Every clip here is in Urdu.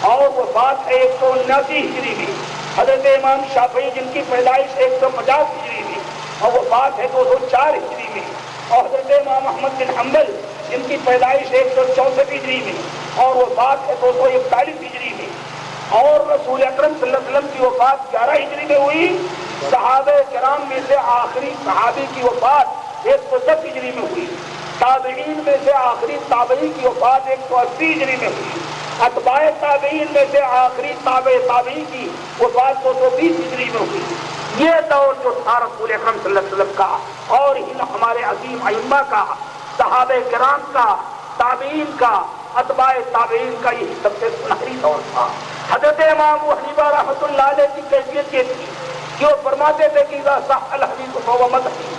اور وفات ہے 179 ہجری میں. حضرت امام شافعی جن کی پیدائش 150 ہجری میں اور وفات ہے 204 ہجری میں. اور حضرت امام احمد بن حنبل جن کی پیدائش 164 ہجری میں اور وفات ہے 241 ہجری میں. اور رسول اکرم صلی اللہ علیہ وسلم کی وفات 11 ہجری میں ہوئی. صحابہ کرام میں سے آخری صحابی کی وفات 110 ہجری میں ہوئی. تابعین میں سے آخری تابعی کی وفات 180 ہجری میں ہوئی. اتباع تابعین میں سے آخری تابعی کی وفات 220 ہجری میں ہوئی. یہ دور جو تھا رسول اکرم صلی اللہ علیہ وسلم کا اور ہمارے عظیم ائمہ کا، صحابہ کرام کا، تابعین کا، اتباع تابعین کا، یہ سب سے سنہری دور تھا. حضرت امام ابو حنیفہ رحمۃ اللہ علیہ کی کیفیت یہ تھی کہ وہ فرماتے تھے کہ اذا صح الحدیث فهو مذہبی،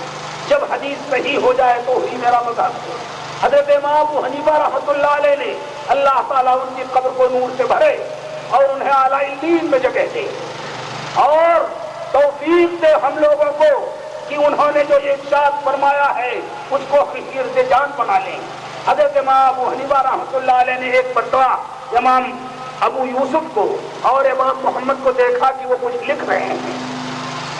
جب حدیث صحیح ہو جائے تو وہی میرا مذہب ہے. حضرت امام ابو حنیفہ رحمۃ اللہ علیہ نے اللہ تعالیٰ ان کی قبر کو نور سے بھرے اور انہیں اعلیٰ علین میں جگہ دے اور توفیق دے ہم لوگوں کو کہ انہوں نے جو یہ ارشاد فرمایا ہے اس کو حرز جان بنا لیں. حضرت امام ابو حنیفہ رحمۃ اللہ علیہ نے ایک مرتبہ امام ابو یوسف کو اور امام محمد کو دیکھا کہ وہ کچھ لکھ رہے ہیں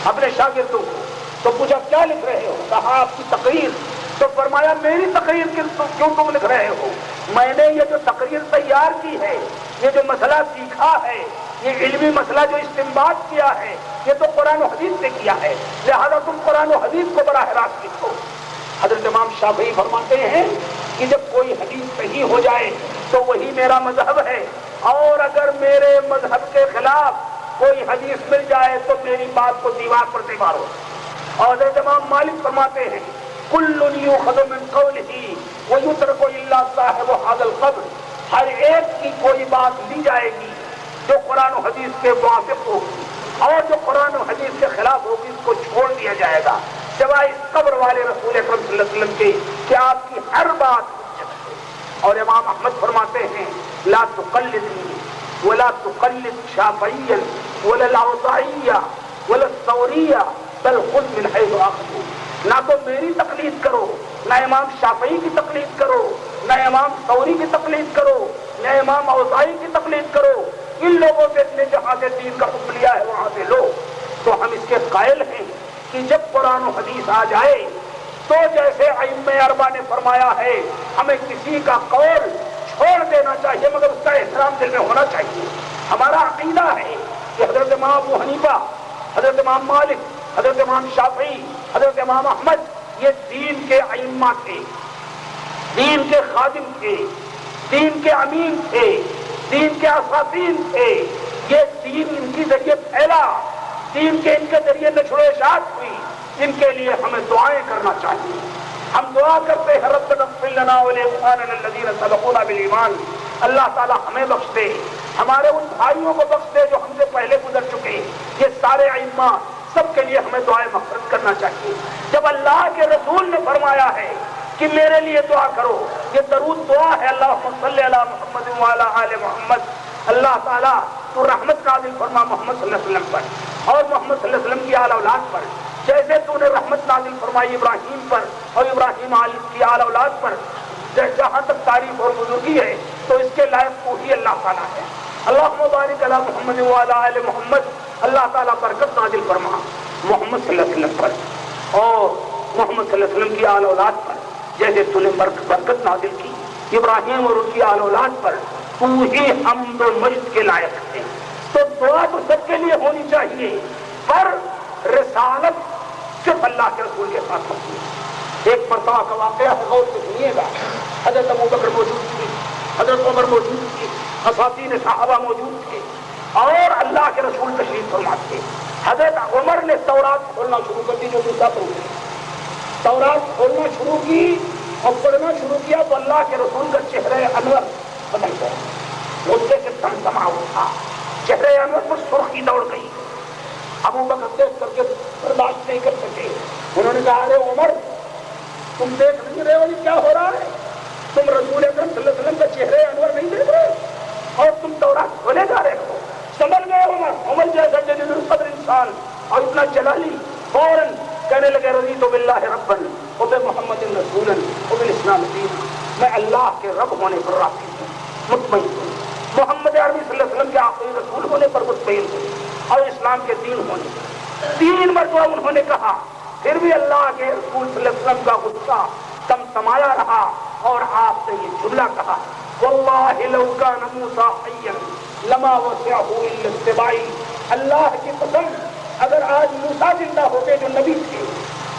اپنے شاگردوں کو. تو پوچھا کیا لکھ رہے ہو؟ کہا آپ کی تقریر. تو فرمایا میری تقریر کیوں تم لکھ رہے ہو؟ میں نے یہ جو تقریر تیار کی ہے، یہ جو مسئلہ سیکھا ہے، یہ علمی مسئلہ جو استنباط کیا ہے، یہ تو قرآن و حدیث سے کیا ہے، لہذا تم قرآن و حدیث کو براہ راست لکھو. حضرت امام شافعی فرماتے ہیں کہ جب کوئی حدیث صحیح ہو جائے تو وہی میرا مذہب ہے، اور اگر میرے مذہب کے خلاف کوئی حدیث مل جائے تو میری بات کو دیوار پر سے مارو. اور حضرت امام مالک فرماتے ہیں کل یؤخذ من قولہ ویترک الا صاحب ھذا القبر، ہر ایک کی کوئی بات لی جائے گی جو قرآن و حدیث کے موافق ہوگی، اور جو قرآن و حدیث کے خلاف ہوگی اس کو چھوڑ دیا جائے گا سوائے اس قبر والے رسول اکرم صلی اللہ علیہ وسلم کے کہ آپ کی ہر بات حجت ہے. اور امام احمد فرماتے ہیں لا تقلدنی ولا تقلد شافعیا ولا الاوزاعیا ولا الثوریا بل خذ من حیث اخذوا. نہ تو میری تقلید کرو، نہ امام شافعی کی تقلید کرو، نہ امام ثوری کی تقلید کرو، نہ امام اوزاعی کی تقلید کرو. ان لوگوں سے نے جہاں سے دین کا حکم لیا ہے وہاں سے لو. تو ہم اس کے قائل ہیں کہ جب قرآن و حدیث آ جائے تو جیسے ائمہ اربعہ نے فرمایا ہے ہمیں کسی کا قول چھوڑ دینا چاہیے مگر اس کا احترام دل میں ہونا چاہیے. ہمارا عقیدہ ہے کہ حضرت امام ابو حنیفہ، حضرت امام مالک، حضرت امام شافعی، حضرت امام احمد یہ دین کے ائمہ تھے، دین کے خادم تھے، دین کے امین تھے، دین کے اساطین تھے. یہ دین ان کی ذریعے پھیلا، دین کے ان کے ذریعے نشر و اشاعت ہوئی. ان کے لیے ہمیں دعائیں کرنا چاہیے. ہم دعا کرتے ہیں ربنا اغفر لنا ولاخواننا الذین سبقونا بالایمان. اللہ تعالی ہمیں بخش دے، ہمارے ان بھائیوں کو بخش دے جو ہم سے پہلے گزر چکے. یہ سارے ائمہ سب کے لیے ہمیں دعائیں مغفرت کرنا چاہیے. جب اللہ کے رسول نے فرمایا ہے کہ میرے لیے دعا کرو، یہ درود دعا ہے اللہم صلی علی محمد وعلی آل محمد. اللہ تعالیٰ تو رحمت نازل فرما محمد صلی اللہ علیہ وسلم پر اور محمد صلی اللہ علیہ وسلم کی آل اولاد پر، جیسے تو نے رحمت نازل فرمائی ابراہیم پر اور ابراہیم کی آل اولاد پر. جہاں تک تعریف اور بزرگی ہے تو اس کے لائق وہی اللہ تعالیٰ ہے. اللہم بارک علی محمد وعلی آل محمد. اللہ تعالیٰ برکت نازل فرما محمد صلی اللہ علیہ وسلم پر اور محمد صلی اللہ علیہ وسلم کی آل اولاد پر، جیسے تو نے برکت نازل کی ابراہیم اور ان کی آل اولاد پر. تو ہی حمد و مجد کے لائق ہے. تو دعا تو سب کے لیے ہونی چاہیے، پر رسالت صرف اللہ کے رسول کے ساتھ ہوتی ہے. ایک مرتبہ کا واقعہ ہے، غور سے سنیے گا. حضرت ابوبکر موجود تھے، حضرت عمر موجود تھے، اساطین صحابہ موجود تھے اور اللہ کے رسول تشریف فرما تھے. حضرت عمر نے تورات کھولنا شروع کر دی، جو دوسرا پروگرام تورات کھولنا شروع کی اور پڑھنا شروع کیا تو اللہ کے رسول کا چہرہ انور بدل گیا. غصے سے تمتما اٹھا، چہرے انور پر سرخی دوڑ گئی. ابوبکر دیکھ کر کے برداشت نہیں کر سکے. انہوں نے کہا ارے عمر، تم دیکھ نہیں رہے ہو یہ کیا ہو رہا ہے؟ تم رسول اکرم صلی اللہ علیہ وسلم کا چہرے انور نہیں دیکھ رہے اور تم تورات کھولے جا رہے ہو. سمجھ گئے عمر جیسا جلیل القدر انسان اور اتنا جلالی فوراً کہنے لگے رضیت باللہ ربا وبمحمد رسولا وبالاسلام دینا. میں اللہ کے رب ہونے پر راضی ہوں، مطمئن ہوں. محمد عربی صلی اللہ علیہ وسلم کے آخری رسول ہونے پر مطمئن ہوئے اور اسلام کے دین ہونے پر 3 مرتبہ انہوں نے کہا، پھر بھی اللہ کے رسول صلی اللہ علیہ وسلم کا غصہ تمتمایا رہا اور آپ نے یہ جملہ کہا، واللہ لو کان موسیٰ حیا لما وسعہ الا اتباعی، اللہ کی قسم اگر آج موسیٰ زندہ ہوتے جو نبی تھے،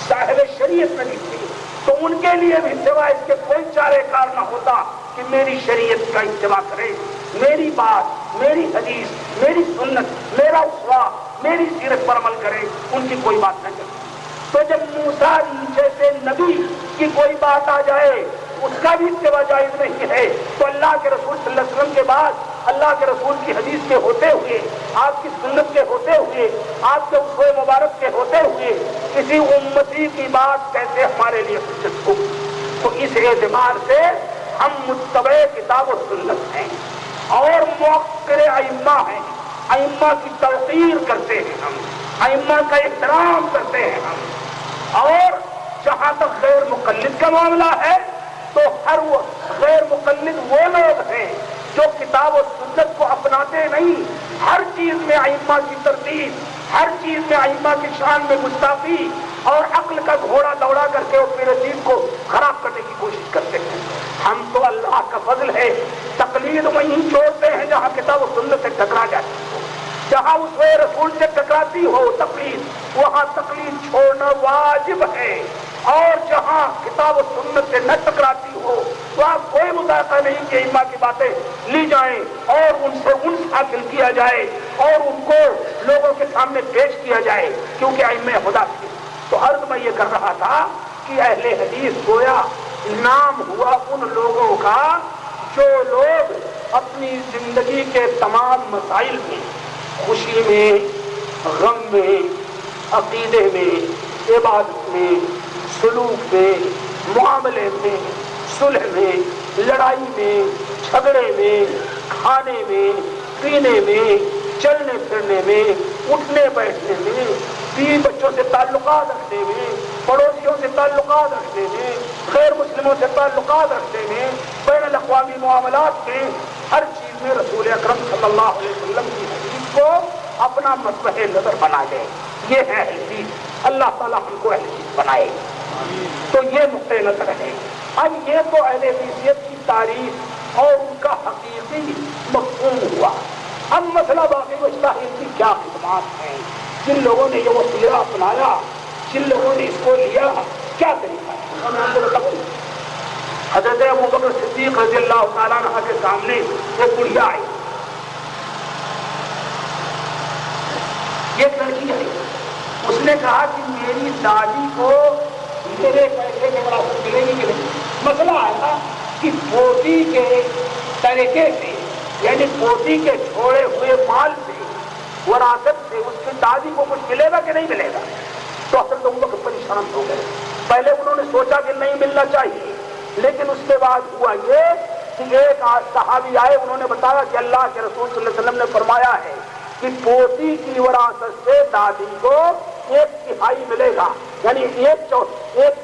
صاحب شریعت نبی تھے، تو ان کے لیے بھی سوائے اس کے کوئی چارے کار نہ ہوتا کہ میری شریعت کا اتباع کرے، میری بات، میری حدیث، میری سنت، میرا اسوا، میری سیرت پر عمل کرے، ان کی کوئی بات نہ چلے۔ تو جب موسیٰ جیسے نبی کی کوئی بات آ جائے اس کا بھی اتباع جائز نہیں ہے، تو اللہ کے رسول صلی اللہ علیہ وسلم کے بعد اللہ کے رسول کی حدیث کے ہوتے ہوئے، آپ کی سنت کے ہوتے ہوئے، آپ کے اسوہ مبارک کے ہوتے ہوئے کسی امتی کی بات کیسے ہمارے لیے حجت ہو؟ تو اس اعتبار سے ہم متبع کتاب و سنت ہیں اور موقر ائمہ ہیں، ائمہ کی توقیر کرتے ہیں ہم، ائمہ کا احترام کرتے ہیں ہم۔ اور جہاں تک غیر مقلد کا معاملہ ہے تو ہر وہ غیر مقلد وہ لوگ ہیں جو کتاب و سنت کو اپناتے نہیں، ہر چیز میں ائمہ کی ترتیب، ہر چیز میں ائمہ کی شان میں گستاخی اور عقل کا گھوڑا دوڑا کر کے اپنے چیز کو خراب کرنے کی کوشش کرتے ہیں۔ ہم تو اللہ کا فضل ہے تقلید وہیں چھوڑتے ہیں جہاں کتاب و سنت سے ٹکرا جاتی ہو، جہاں اس میں رسول سے ٹکراتی ہو تقلید، وہاں تقلید چھوڑنا واجب ہے، اور جہاں کتاب و سنت سے نہ ٹکراتی ہو وہاں کوئی مذاکرہ نہیں کہ ائمہ کی باتیں لی جائیں اور ان سے انس حاصل کیا جائے اور ان کو لوگوں کے سامنے پیش کیا جائے، کیونکہ ائمہ خدا تھے۔ تو عرض میں یہ کر رہا تھا کہ اہل حدیث گویا نام ہوا ان لوگوں کا جو لوگ اپنی زندگی کے تمام مسائل میں، خوشی میں، غم میں، عقیدے میں، عبادت میں، سلوک میں، معاملے میں، صلح میں، لڑائی میں، جھگڑے میں، کھانے میں، پینے میں، چلنے پھرنے میں، اٹھنے بیٹھنے میں، بیوی بچوں سے تعلقات رکھنے میں، پڑوسیوں سے تعلقات رکھنے میں، غیر مسلموں سے تعلقات رکھنے میں، بین الاقوامی معاملات میں، ہر چیز میں رسول اکرم صلی اللہ علیہ وسلم کی حدیث کو اپنا مصباح نظر بنا لے۔ یہ ہے اہل حدیث، اللہ تعالیٰ ہم کو اہل حدیث بنائے۔ تو یہ نقطۂ نظر ہے۔ اب یہ تو اہل حدیثیت کی تعریف اور ان کا حقیقی مفہوم ہوا۔ اب مسئلہ باقی بچتا ہے ان کی کیا خدمات ہیں، جن لوگوں نے یہ وسیلہ اپنایا، جن لوگوں نے اس کو لیا، کیا طریقہ ہے؟ میں آپ کو بتاؤں، حضرت ابوبکر صدیق رضی اللہ تعالیٰ عنہ کے سامنے ایک بڑھیا آئی، ایک لڑکی آئی، اس نے کہا کہ میری دادی کو میرے پیسے کے برابر ملے گی کہ نہیں؟ مسئلہ آیا کہ پوتی کے طریقے سے، یعنی پوتی کے چھوڑے ہوئے مال سے، وراثت سے اس کی دادی کو کچھ ملے گا کہ نہیں ملے گا؟ تو حضرت ابوبکر پریشان ہو گئے۔ پہلے انہوں نے سوچا کہ نہیں ملنا چاہیے، لیکن اس کے بعد ہوا یہ کہ ایک صحابی آئے، انہوں نے بتایا کہ اللہ کے رسول صلی اللہ علیہ وسلم نے فرمایا ہے کہ پوتی کی وراثت سے دادی کو 1/3 ملے گا، یعنی ایک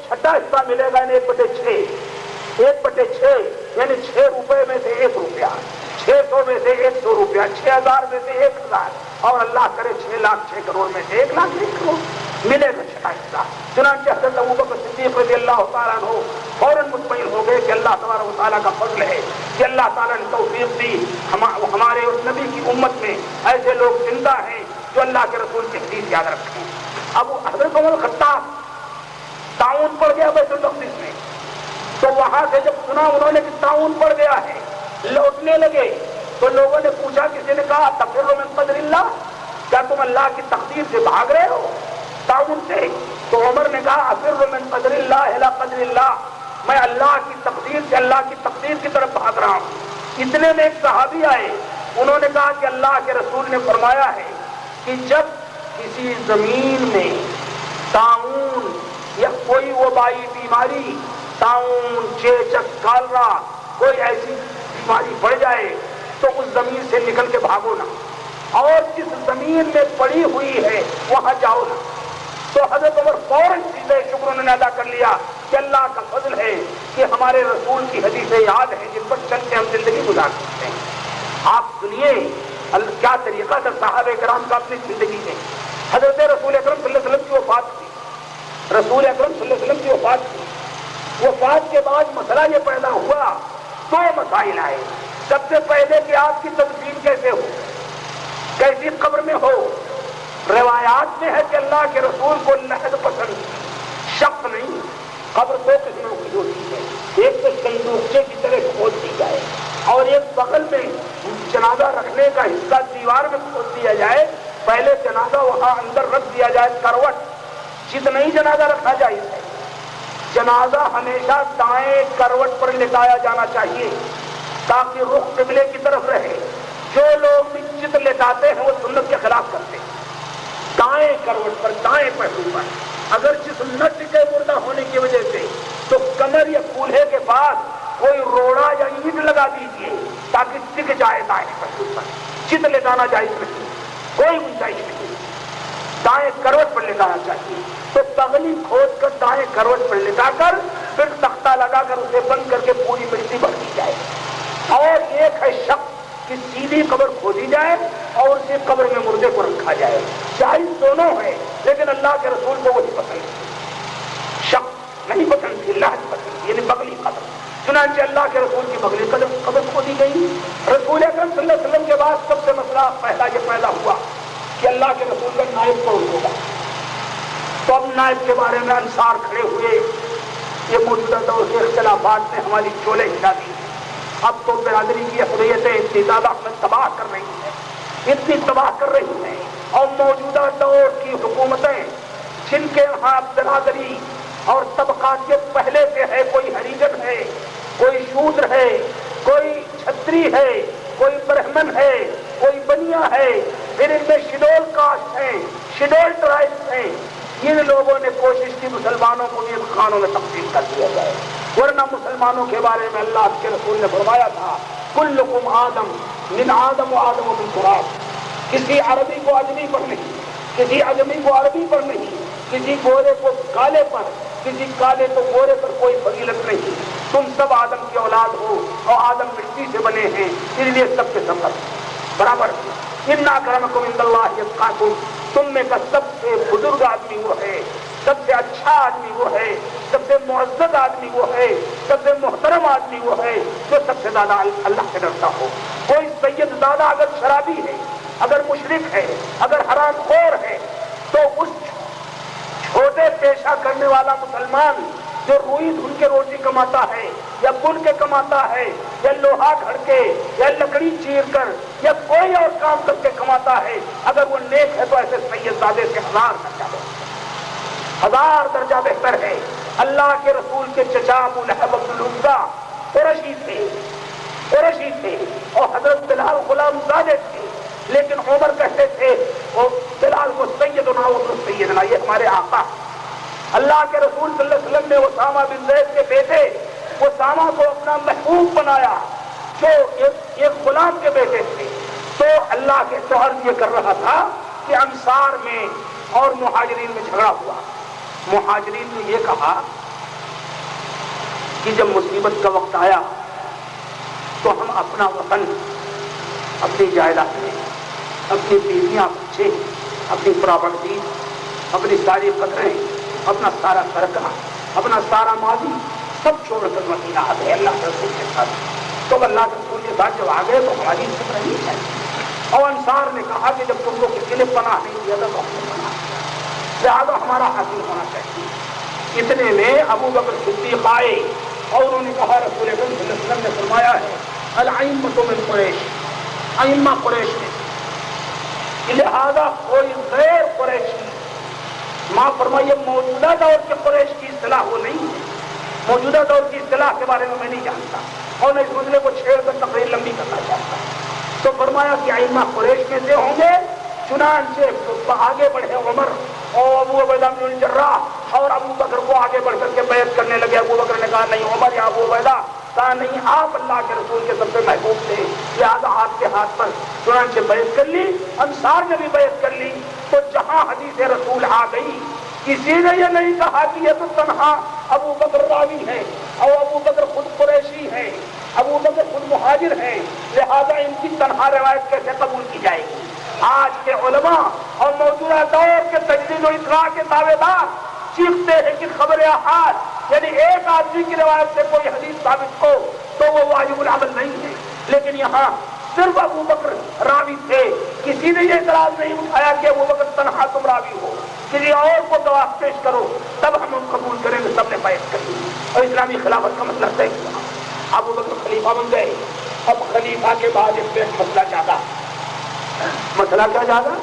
چھٹا حصہ ملے گا، یعنی 1/6، 1/6 یعنی 6 روپے میں سے 1 روپیہ، 600 میں سے 100 روپیہ، 6000 میں سے 1000، اور اللہ کرے 6 لاکھ 6 کروڑ میں سے 1 لاکھ 1 کروڑ ملے گا چھٹا حصہ۔ چنانچہ حضرت ابوبکر صدیق رضی اللہ تعالیٰ عنہ فوراً مطمئن ہو گئے کہ اللہ تبارک و تعالیٰ کا فضل ہے کہ اللہ تعالیٰ نے توفیق دی، ہمارے اس نبی کی امت میں ایسے لوگ زندہ ہیں جو اللہ کے رسول کی حدیث یاد رکھتے ہیں۔ اب حضرت عمر خطاب تعاون پڑ گیا بیت المقدس میں، تو وہاں سے جب سنا انہوں نے کہ تعاون پڑ گیا ہے، لوٹنے لگے، تو لوگوں نے پوچھا، کسی نے کہا تفر من قدر اللہ، کیا تم اللہ کی تقدیر سے بھاگ رہے ہو تعاون سے؟ تو عمر نے کہا افر من قدر اللہ الی قدر اللہ، میں اللہ کی تقدیر سے اللہ کی تقدیر کی طرف بھاگ رہا ہوں۔ اتنے میں ایک صحابی آئے، انہوں نے کہا کہ اللہ کے رسول نے فرمایا ہے کہ جب کسی زمین میں طاعون یا کوئی وبائی بیماری، طاعون، چیچک، کالرا، کوئی ایسی بیماری بڑھ جائے تو اس زمین سے نکل کے بھاگو نہ، اور جس زمین میں پڑی ہوئی ہے وہاں جاؤ نہ۔ تو حضرت عمر فوراً سیدھے شکر انہوں نے ادا کر لیا کہ اللہ کا فضل ہے کہ ہمارے رسول کی حدیثیں یاد ہیں جن پر چل کے ہم زندگی گزار سکتے ہیں۔ آپ سنیے کیا طریقہ تھا صحابہ کرام کا اپنی زندگی میں. حضرت رسول اکرم صلی اللہ علیہ وسلم کی وفات ہوئی. رسول اکرم صلی اللہ علیہ وسلم کی وفات ہوئی. وفات کے بعد مسئلہ یہ پیدا ہوا, دو مسائل آئے. سب سے پہلے کہ آپ کی تدفین کیسے ہو, کیسی قبر میں ہو. روایات میں ہے کہ اللہ کے رسول کو لحد پسند, شق نہیں. قبر دو قسموں کی ہوتی ہے, ایک تو صندوقچے کی طرح کھود دی جائے اور ایک بغل میں جنازہ رکھنے کا حصہ دیوار میں کھود دیا جائے. پہلے جنازہ وہاں اندر رکھ دیا جائے کروٹ, جتنا ہی جنازہ رکھنا چاہیے. جنازہ ہمیشہ دائیں کروٹ پر لٹایا جانا چاہیے تاکہ رخ قبلے کی طرف رہے. جو لوگ بھی چت لٹاتے ہیں وہ سنت کے خلاف کرتے ہیں. دائیں کروٹ پر, دائیں پہلو پر. اگر جسم نہ ٹکے مردہ ہونے کی وجہ سے تو کمر یا کولہے کے پاس کوئی روڑا یا اینٹ لگا دیجیے تاکہ ٹک جائے دائیں پہلو پر. چت لٹانا جائز نہیں, کوئی گنجائش نہیں. دائیں کروٹ پر لٹانا چاہیے. تو پگلی کھود کر دائیں کروٹ پر لٹا کر پھر تختہ لگا کر اسے بند کر کے پوری مٹی بھر دی جائے. اور ایک ہے شق کہ سیدھی قبر کھودی جائے اور اسی قبر میں مردے کو رکھا جائے. جائز دونوں ہے, لیکن اللہ کے رسول کو وہی پسند ہے. شق نہیں پسند تھی, لحد پسند, یعنی بغلی قبر. چنانچہ اللہ کے رسول کی بغلی قبر کھودی گئی. رسول اکرم صلی اللہ علیہ وسلم کے بعد سب سے مسئلہ پہلا یہ پیدا ہوا کہ اللہ کے رسول کا نائب کون ہوگا. تو اب نائب کے بارے میں انصار کھڑے ہوئے. یہ موجودہ دور کے اختلافات نے ہماری چولے ہلا دی. اب تو برادری کی اقلیتیں اتنی زیادہ ہمیں تباہ کر رہی ہیں, اتنی تباہ کر رہی ہیں. اور موجودہ دور کی حکومتیں جن کے یہاں برادری اور طبقات کے پہلے سے ہے, کوئی ہریجن ہے, کوئی شودر ہے, کوئی چھتری ہے, کوئی برہمن ہے, کوئی بنیا ہے, پھر ان میں شیڈول کاسٹ ہیں, شیڈول ٹرائبس ہیں. ان لوگوں نے کوشش کی مسلمانوں کو بھی خانوں میں تقسیم کر دیا جائے. ورنہ مسلمانوں کے بارے میں اللہ کے رسول نے فرمایا تھا کلکم آدم من آدم و آدم من تراب. کسی عربی کو اجمی پر نہیں, کسی اجمی کو عربی پر نہیں, کسی گورے کو کالے پر, کسی کالے کو گورے پر کوئی فضیلت نہیں. تم سب آدم کی اولاد ہو اور آدم مٹی سے بنے ہیں, اس لیے سب کے سب برابر. ان اکرمکم عند اللہ اتقاکم, تم میں کا سب سے بزرگ آدمی وہ ہے, سب سے اچھا آدمی وہ ہے, سب سے معزز آدمی وہ ہے, سب سے محترم آدمی وہ ہے جو سب سے زیادہ اللہ سے ڈرتا ہو. کوئی سید زادہ اگر شرابی ہے, اگر مشرک ہے, اگر حرام خور ہے, تو اس چھوٹے پیشہ کرنے والا مسلمان جو روئی دھن کے روٹی کماتا ہے یا بن کے کماتا ہے یا لوہا گھڑ کے یا لکڑی چیر کر یا کوئی اور کام کر کے کماتا ہے, اگر وہ نیک ہے تو ایسے سید زادے سے 1000 درجہ بہتر, 1000 درجہ بہتر ہے. اللہ کے رسول کے چچا ابو لہب عبد العزا قریشی تھے اور حضرت بلال غلام زادے تھے, لیکن عمر کہتے تھے وہ بلال کو سیدنا و ابن سیدنا, یہ ہمارے آقا. اللہ کے رسول صلی اللہ علیہ وسلم نے اسامہ بن زید کے بیٹے اسامہ کو اپنا محبوب بنایا جو ایک غلام کے بیٹے تھے. تو اللہ کے شوہر یہ کر رہا تھا کہ انصار میں اور مہاجرین میں جھگڑا ہوا. مہاجرین نے یہ کہا کہ جب مصیبت کا وقت آیا تو ہم اپنا وطن, اپنی جائیدادیں, اپنی بیویاں, بچے, اپنی پراپرٹی, اپنی ساری قدریں, اپنا سارا سرکہ, اپنا سارا ماضی سب چھوڑ کر مدینہ آ گئے اللہ کے رسول کے ساتھ. تو اللہ کے رسول کے ساتھ جب آ گئے تو ہماری فکر نہیں ہے. اور انصار نے کہا کہ جب تم کو کسی نے پناہ نہیں دیا تھا تو ہم نے پناہ, لہٰذا ہمارا حاصل ہونا چاہیے. اتنے میں ابو بکر صدیق آئے اور انہوں نے کہا رسول اکرم صلی اللہ علیہ وسلم نے فرمایا ہے الائمۃ من قریش, ائمہ قریش میں, لہذا کوئی غیر قریشی, ماں فرمائیے موجودہ دور کے قریش کی اصطلاح وہ نہیں ہے, موجودہ دور کی اصطلاح کے بارے میں میں نہیں جانتا اور میں اس مسئلے کو چھیڑ کر تقریر لمبی کرنا چاہتا ہوں. تو فرمایا کہ ائمہ قریش میں سے ہوں گے. چنانچہ آگے بڑھے عمر اور ابو عبیدہ بن الجراح اور ابو بکر کو آگے بڑھ کر کے بیعت کرنے لگے. ابو بکر نے کہا نہیں عمر یا ابو عبیدہ, کہا نہیں آپ اللہ کے رسول کے سب سے محبوب تھے, لہٰذا آپ کے ہاتھ پر. چنانچہ بیعت کر لی, انصار نے بھی بیعت کر لی. تو جہاں حدیث رسول آ گئی کسی نے یہ نہیں کہا کہ یہ تو تنہا ابو بکر راوی ہے اور ابو بکر خود قریشی ہے, ابو بکر خود مہاجر ہیں، لہذا ان کی تنہا روایت کیسے قبول کی جائے گی؟ آج کے علماء اور موجودہ دور کے تجدید و اصلاح کے دعوے دار چیختے ہیں کہ خبر احاد یعنی ایک آدمی کی روایت سے کوئی حدیث ثابت ہو تو وہ واجب العمل نہیں ہے، لیکن یہاں صرف ابو بکر راوی تھے، کسی نے یہ اعتراض نہیں اٹھایا کہ ابو بکر تنہا تم راوی ہو، کسی اور کو گواہ پیش کرو تب ہم قبول کریں گے، سب نے بیعت کر دی اور اسلامی خلافت کا مسئلہ طے ہوا۔ ابو بکر خلیفہ بن گئے۔ اب خلیفہ کے بعد اس پہ مسئلہ زیادہ، مسئلہ کیا زیادہ؟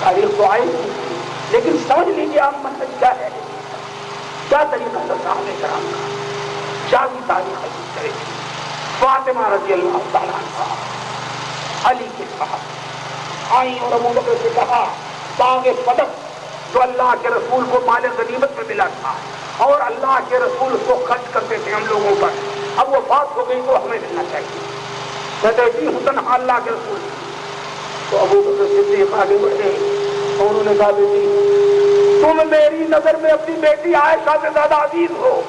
تاریخ تو آئی لیکن سمجھ لیجیے آپ منہج کیا ہے، کیا طریقہ تھا صحابہ کرام کا، کیا کی تاریخ حدیث کرے گی۔ فاطمہ رضی اللہ تعالیٰ عنہ علی کے صاحب آئیں اور ابو بکر سے کہا باغ فتح جو اللہ کے رسول کو مال غنیمت میں ملا تھا اور اللہ کے رسول اس کو خرچ کرتے تھے ہم لوگوں پر، اب وہ بات ہو گئی تو ہمیں ملنا چاہیے، کہتے حسن اللہ کے رسول۔ تو ابو بکر صدیق آگے بڑھے اور انہوں نے کہا بیٹی تم میری نظر میں اپنی بیٹی عائشہ سے زیادہ عزیز ہو،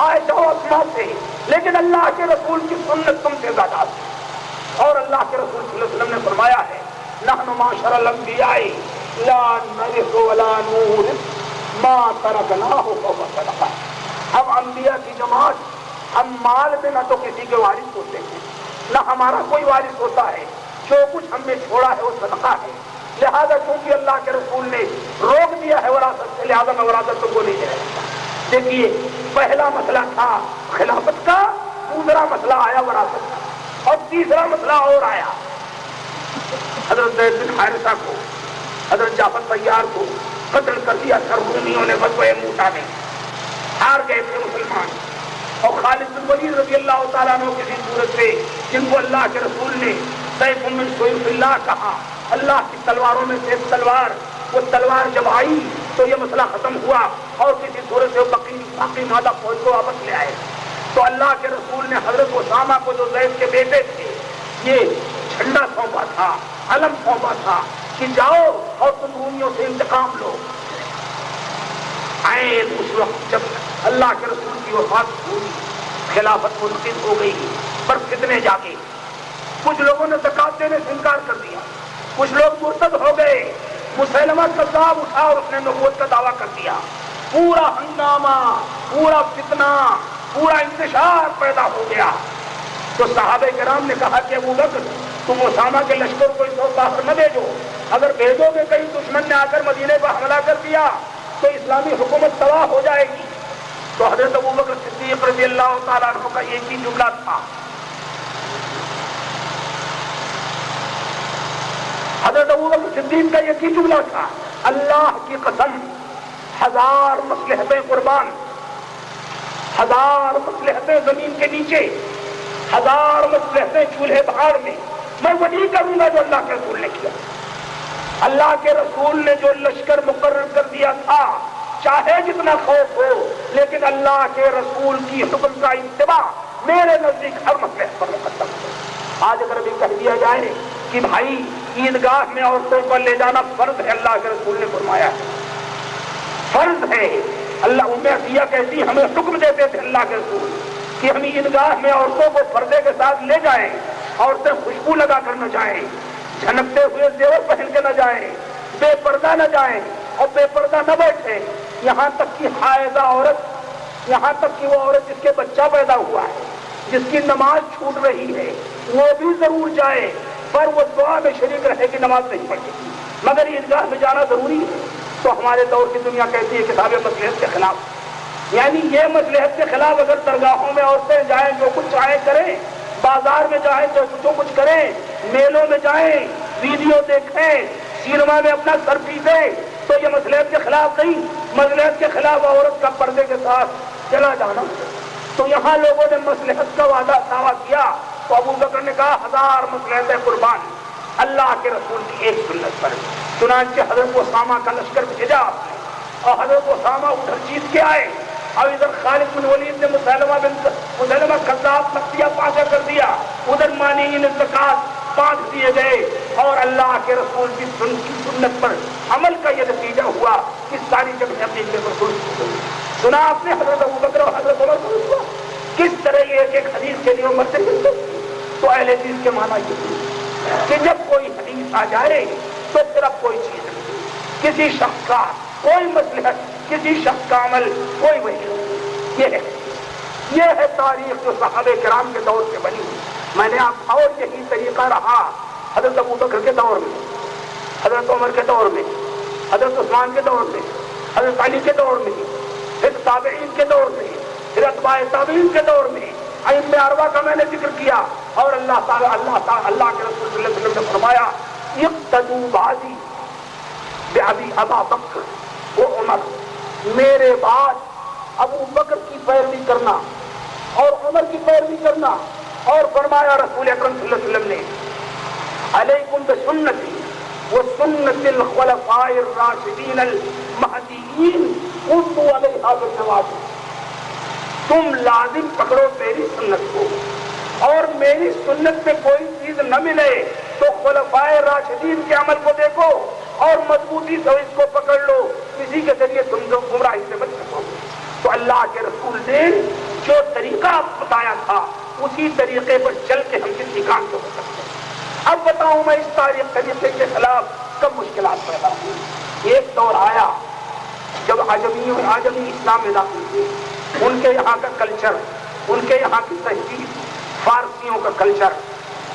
عائشہ و اسماء سے، لیکن اللہ کے رسول کی سنت تم سے زیادہ عزیز، اور اللہ کے رسول صلی اللہ علیہ وسلم نے فرمایا ہے نحن معاشر الانبیاء لا نرث ولا نورث ما ترکناہ فوق صدقہ، ہم انبیاء کی جماعت ہم مال میں نہ تو کسی کے وارث ہوتے ہیں نہ ہمارا کوئی وارث ہوتا ہے، جو کچھ ہم نے چھوڑا ہے وہ صدقہ ہے، لہذا چونکہ اللہ کے رسول نے روک دیا ہے وراثت سے، لہذا میں وراثت کو نہیں دے رہا۔ دیکھیے پہلا مسئلہ تھا خلافت کا، دوسرا مسئلہ آیا وراثت کا، اور تیسرا مسئلہ اور آیا، حضرت زید بن حارثہ کو حضرت جعفر طیار کو قتل کر دیا تھا رومیوں نے غزوہ موٹا میں، ہار گئے تھے مسلمان، اور خالد بن ولید رضی اللہ تعالیٰ عنہ کسی صورت سے جن کو اللہ کے رسول نے سیف من سیوف اللہ کہا، اللہ کی تلواروں میں سے ایک تلوار، وہ تلوار جب آئی تو یہ مسئلہ ختم ہوا اور کسی صورت سے باقی مادہ فوج کو واپس لے آئے، تو اللہ کے رسول نے حضرت اسامہ کو جو زید کے بیٹے تھے یہ جھنڈا سونپا تھا، علم سونپا تھا کہ جاؤ اور تم رومیوں سے انتقام لو۔ آئے اس وقت جب اللہ کے رسول کی وفات ہوئی، خلافت منتخب ہو گئی، پر فتنے جاگے، کچھ لوگوں نے زکات دینے سے انکار کر دیا، کچھ لوگ مرتد ہو گئے، مسلمہ کذاب اٹھا اور اس نے نبوت کا دعویٰ کر دیا، پورا ہنگامہ، پورا فتنہ، پورا انتشار پیدا ہو گیا۔ تو صحابہ کرام نے کہا کہ ابو بکر تم اسامہ کے لشکر کو اس وقت باہر نہ بھیجو، اگر بھیجو گے کہیں دشمن نے آ کر مدینے پر حملہ کر دیا تو اسلامی حکومت تباہ ہو جائے گی۔ تو حضرت ابو بکر صدیق رضی اللہ تعالیٰ عنہ کا ایک ہی جملہ تھا، حضرت ابو بکر صدیق کا ایک ہی جملہ تھا، اللہ کی قسم ہزار مصلحتیں قربان، ہزار مصلحتیں زمین کے نیچے، ہزار مصلحتیں چولہے بہار میں، میں وہ نہیں کروں گا جو اللہ کے رسول نے کیا۔ اللہ کے رسول نے جو لشکر مقرر کر دیا تھا چاہے جتنا خوف ہو، لیکن اللہ کے رسول کی حکم کا اتباع میرے نزدیک ہر مصلحت پر مقدم ہے۔ آج اگر ابھی کہہ دیا جائے کہ بھائی عیدگاہ میں عورتوں کو لے جانا فرض ہے، اللہ کے رسول نے فرمایا ہے فرض ہے، اللہ ام عطیہ کہتی ہمیں حکم دیتے تھے اللہ کے رسول کہ ہم عیدگاہ میں عورتوں کو پردے کے ساتھ لے جائیں، عورتیں خوشبو لگا کر نہ جائیں، جھنکتے ہوئے زیور پہن کے نہ جائیں، بے پردہ نہ جائیں اور بے پردہ نہ بیٹھیں، یہاں تک کہ حائضہ عورت، یہاں تک کہ وہ عورت جس کے بچہ پیدا ہوا ہے، جس کی نماز چھوٹ رہی ہے، وہ بھی ضرور جائے، پر وہ دعا میں شریک رہے کہ نماز نہیں پڑھے، مگر عیدگاہ میں جانا ضروری ہے۔ تو ہمارے دور کی دنیا کہتی ہے کتاب مصلحت کے خلاف، یعنی یہ مصلحت کے خلاف اگر درگاہوں میں عورتیں جائیں، جو کچھ چاہیں کریں، بازار میں جائیں جو کچھ کریں، میلوں میں جائیں، ویڈیو دیکھیں، سینما میں اپنا سر پیٹیں، تو یہ مصلحت کے خلاف نہیں، مصلحت کے خلاف عورت کا پردے کے ساتھ چلا جانا۔ تو یہاں لوگوں نے مصلحت کا وعدہ دعویٰ کیا، تو ابو بکر نے کہا ہزار مصلحتیں قربان اللہ کے رسول کی ایک سنت پر۔ چنانچہ حضرت اسامہ کا لشکر بھیجا اور حضرت اسامہ ادھر جیت کے آئے، اور ادھر خالد بن ولید نے مسلمہ کذاب تختیہ پاشا کر دیا، ادھر مانعین زکات باندھ دیے گئے، اور اللہ کے رسول کی سنت پر عمل کا یہ نتیجہ ہوا کہ ساری جگہ اپنی جگہ پر سنا آپ نے حضرت ابو بکر اور حضرت عمر کو ہوا، کس طرح یہ ایک حدیث کے لیے مرتے ہیں؟ تو اہل حدیث کے معنی یہ کہ جب کوئی حدیث آ جائے تو صرف کوئی چیز نہیں، کسی شخص کا کوئی مصلحت، کسی شخص کا عمل، کوئی وجہ، یہ ہے تاریخ جو صحابہ کرام کے دور سے بنی. میں نے آپ اور یہی طریقہ رہا حضرت ابو بکر کے دور میں، حضرت عمر کے دور میں، حضرت عثمان کے دور میں، حضرت علی کے دور میں، پھر تابعین کے دور میں، پھر اتباع تابعین کے دور میں، ائمہ اربعہ کا میں نے ذکر کیا. اور اللہ تعالیٰ اللہ کے رسول صلی اللہ علیہ وسلم نے فرمایا اقتدوا بعدی بأبی ابا بکر و عمر، میرے بعد ابو بکر کی پیروی کرنا اور عمر کی پیروی کرنا. اور فرمایا رسول اکرم صلی اللہ علیہ وسلم نے علیکم بسنتی وسنت الخلفاء الراشدین المہدیین عضوا علیہا بالنواجذ، تم لازم پکڑو میری سنت کو، اور میری سنت میں کوئی چیز نہ ملے تو خلفاء راشدین کے عمل کو دیکھو اور مضبوطی سے اس کو پکڑ لو، اسی کے ذریعے تم لوگ گمراہی سے بچ سکو. تو اللہ کے رسول نے جو طریقہ بتایا تھا اسی طریقے پر چل کے ہم کسی کام کو کر سکتے ہیں. اب بتاؤں میں اس تاریخ طریقے کے خلاف کب مشکلات پیدا ہوئی. ایک دور آیا جب عجمی اسلام میں داخل ہوئے، ان کے یہاں کا کلچر، ان کے یہاں کی تہذیب، فارسیوں کا کلچر،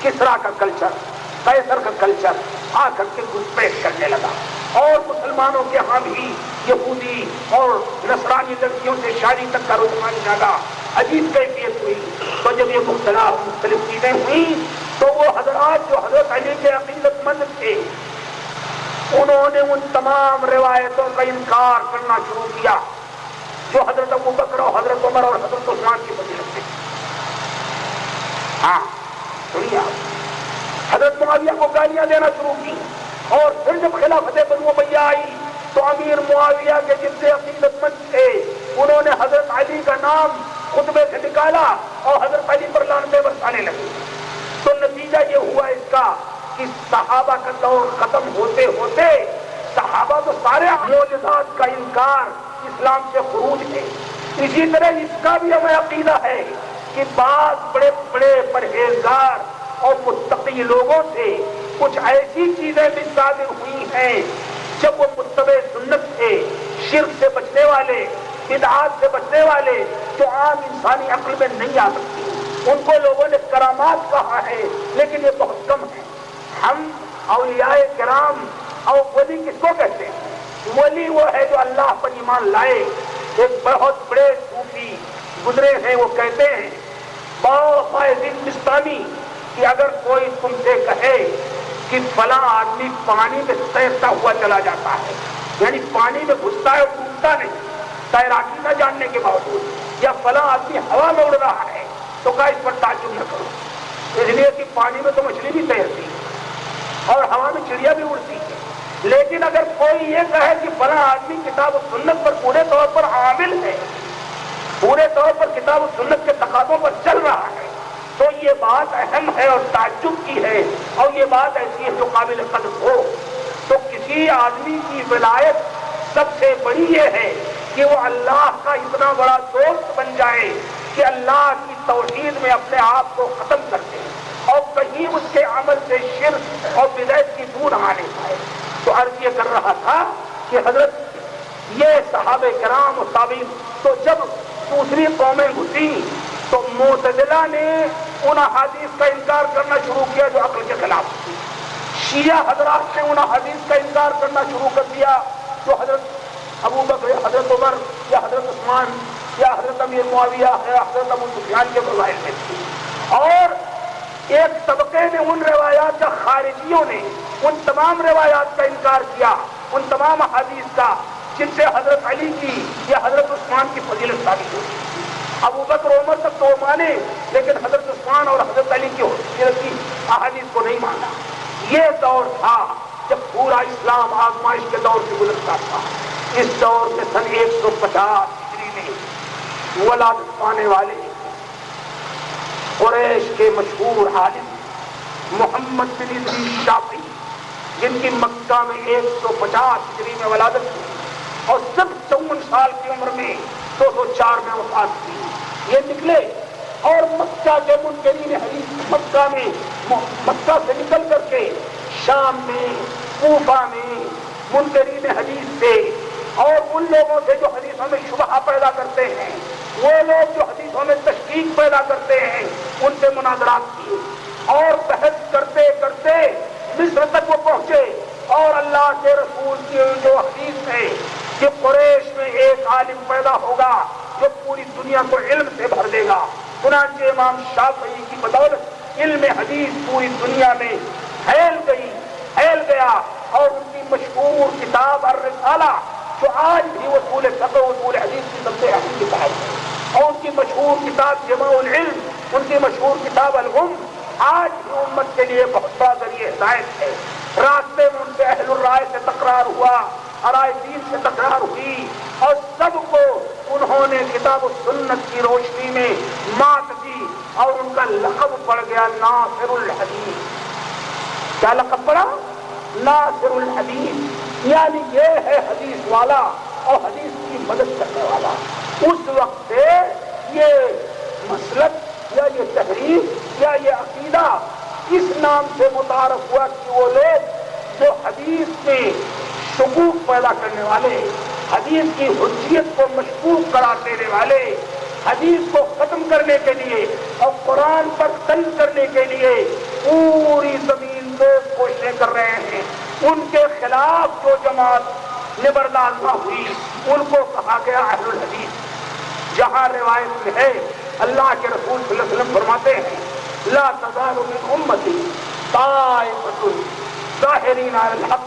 کسرا کا کلچر، قیصر کا کلچر آ کر کے گھسپیٹ کرنے لگا. اور مسلمانوں کے ہاں بھی یہودی اور نصرانی لڑکیوں سے شادی تک کا رجحان جاگا. عجیب کیفیت ہوئی. تو جب یہ مختلف چیزیں ہوئیں تو وہ حضرات جو حضرت علی کے عقیدت مند تھے انہوں نے ان تمام روایتوں کا انکار کرنا شروع کیا جو حضرت ابو بکر اور حضرت عمر اور حضرت عثمان کی فضیلت تھی. ہاں سنیے آپ، حضرت معاویہ کو گالیاں دینا شروع کی. اور پھر جب خلافت بنو امیہ آئی تو امیر معاویہ کے جن سے عقیدت مند تھے انہوں نے حضرت علی کا نام خطبے سے نکالا اور حضرت علی پر لعنتیں برسانے لگے. تو نتیجہ یہ ہوا اس کا کہ صحابہ کا دور ختم ہوتے ہوتے صحابہ تو سارے معجزات کا انکار اسلام سے خروج ہے. اسی طرح اس کا بھی ہمیں عقیدہ ہے کہ بعض بڑے بڑے پرہیزگار اور متقی لوگوں سے کچھ ایسی چیزیں بھی صادر ہوئی ہیں جب وہ متبع سنت تھے، شرک سے بچنے والے، بدعات سے بچنے والے، جو عام انسانی عقل میں نہیں آ سکتی. ان کو لوگوں نے کرامات کہا ہے لیکن یہ بہت کم ہے. ہم اولیاء کرام اور ولی کس کو کہتے ہیں؟ ولی وہ ہے جو اللہ پر ایمان لائے. ایک بہت بڑے صوفی گزرے ہیں، وہ کہتے ہیں باقاعدہ بستانی کہ اگر کوئی تم سے کہے کہ فلاں آدمی پانی میں تیرتا ہوا چلا جاتا ہے، یعنی پانی میں گھستا ہے اور ڈوبتا نہیں تیراکی نہ جاننے کے باوجود، یا فلاں آدمی ہوا میں اڑ رہا ہے، تو کہا اس پر تعجب نہ کرو، اس لیے کہ پانی میں تو مچھلی بھی تیرتی ہے اور ہوا میں چڑیا بھی اڑتی ہے. لیکن اگر کوئی یہ کہے کہ فلاں آدمی کتاب و سنت پر پورے طور پر عامل ہے، پورے طور پر کتاب و سنت کے تقاضوں پر چل رہا ہے، تو یہ بات اہم ہے اور تعجب کی ہے، اور یہ بات ایسی ہے جو قابل قدر ہو. تو کسی آدمی کی ولایت سب سے بڑی یہ ہے کہ وہ اللہ کا اتنا بڑا دوست بن جائے کہ اللہ کی توحید میں اپنے آپ کو ختم کر دے اور کہیں اس کے عمل سے شرک اور بدعت کی دور آنے پائے. تو عرض یہ کر رہا تھا کہ حضرت یہ صحابہ کرام و تابعین، تو جب دوسری قومیں گھسی تو معتزلہ نے ان احادیث کا انکار کرنا شروع کیا جو عقل کے خلاف تھی. شیعہ حضرات نے ان احادیث کا انکار کرنا شروع کر دیا جو حضرت ابو بکر، حضرت عمر یا حضرت عثمان یا حضرت امیر معاویہ یا حضرت ابو سفیان کے فضائل میں تھی. اور ایک طبقے نے ان روایات کا، خارجیوں نے ان تمام روایات کا انکار کیا، ان تمام احادیث کا جن سے حضرت علی کی یا حضرت عثمان کی فضیلت ثابت ہوئی. ابو بکر عمر تک تو مانے لیکن حضرت عثمان اور حضرت علی کی فضیلت کی احادیث کو نہیں مانا. یہ دور تھا جب پورا اسلام آزمائش کے دور سے گزرتا تھا. اس دور میں سن 150 ہجری میں ولادت پانے والے قریش کے مشہور عالم محمد بن ادریس شافعی، جن کی مکہ میں 150 ہجری میں ولادت ہوئی اور صرف 54 سال کی عمر میں 204 میں وفات ہوئی، یہ نکلے اور مکہ کے منکرین حدیث مکہ سے نکل کر کے شام میں، کوفہ میں منکرین حدیث سے اور ان لوگوں سے جو حدیثوں میں شبہہ پیدا کرتے ہیں، وہ لوگ جو حدیثوں میں تشکیک پیدا کرتے ہیں، ان سے مناظرات کیے اور بحث کرتے کرتے مصر تک وہ پہنچے۔ اور اللہ کے رسول کی جو حدیث ہے کہ قریش میں ایک عالم پیدا ہوگا جو پوری دنیا کو علم سے بھر دے گا، چنانچہ امام شافعی کی بدولت علم حدیث پوری دنیا میں پھیل گیا اور ان کی مشہور کتاب الرسالہ جو آج بھی اصول فقہ و اصول حدیث کی سب سے اہم کتاب ہے، اور ان کی مشہور کتاب جمع العلم، ان کی مشہور کتاب الغم آج بھی امت کے لیے بہت بڑا ذریعہ ہدایت ہے۔ راستے میں ان سے اہل الرائے سے تکرار ہوا، رائے دین سے تکرار ہوئی، اور سب کو انہوں نے کتاب و سنت کی روشنی میں مات دی اور ان کا لقب پڑ گیا ناصر الحدیث۔ کیا لقب پڑا؟ ناصر الحدیث، یعنی یہ ہے حدیث والا اور حدیث کی مدد کرنے والا۔ اس وقت سے یہ مسلک یا یہ تحریف یا یہ عقیدہ اس نام سے متعارف ہوا کہ وہ لوگ جو حدیث میں شکوک پیدا کرنے والے، حدیث کی حجیت کو مشکوک قرار دینے والے، حدیث کو ختم کرنے کے لیے اور قرآن پر تنگ کرنے کے لیے پوری زمین لوگ کوششیں کر رہے ہیں، ان کے خلاف جو جماعت نبردازمہ ہوئی ان کو کہا گیا اہل الحدیث۔ جہاں روایت میں ہے اللہ کے رسول صلی اللہ علیہ وسلم فرماتے ہیں لا تزال من امتی طائفۃ ظاہرین علی الحق،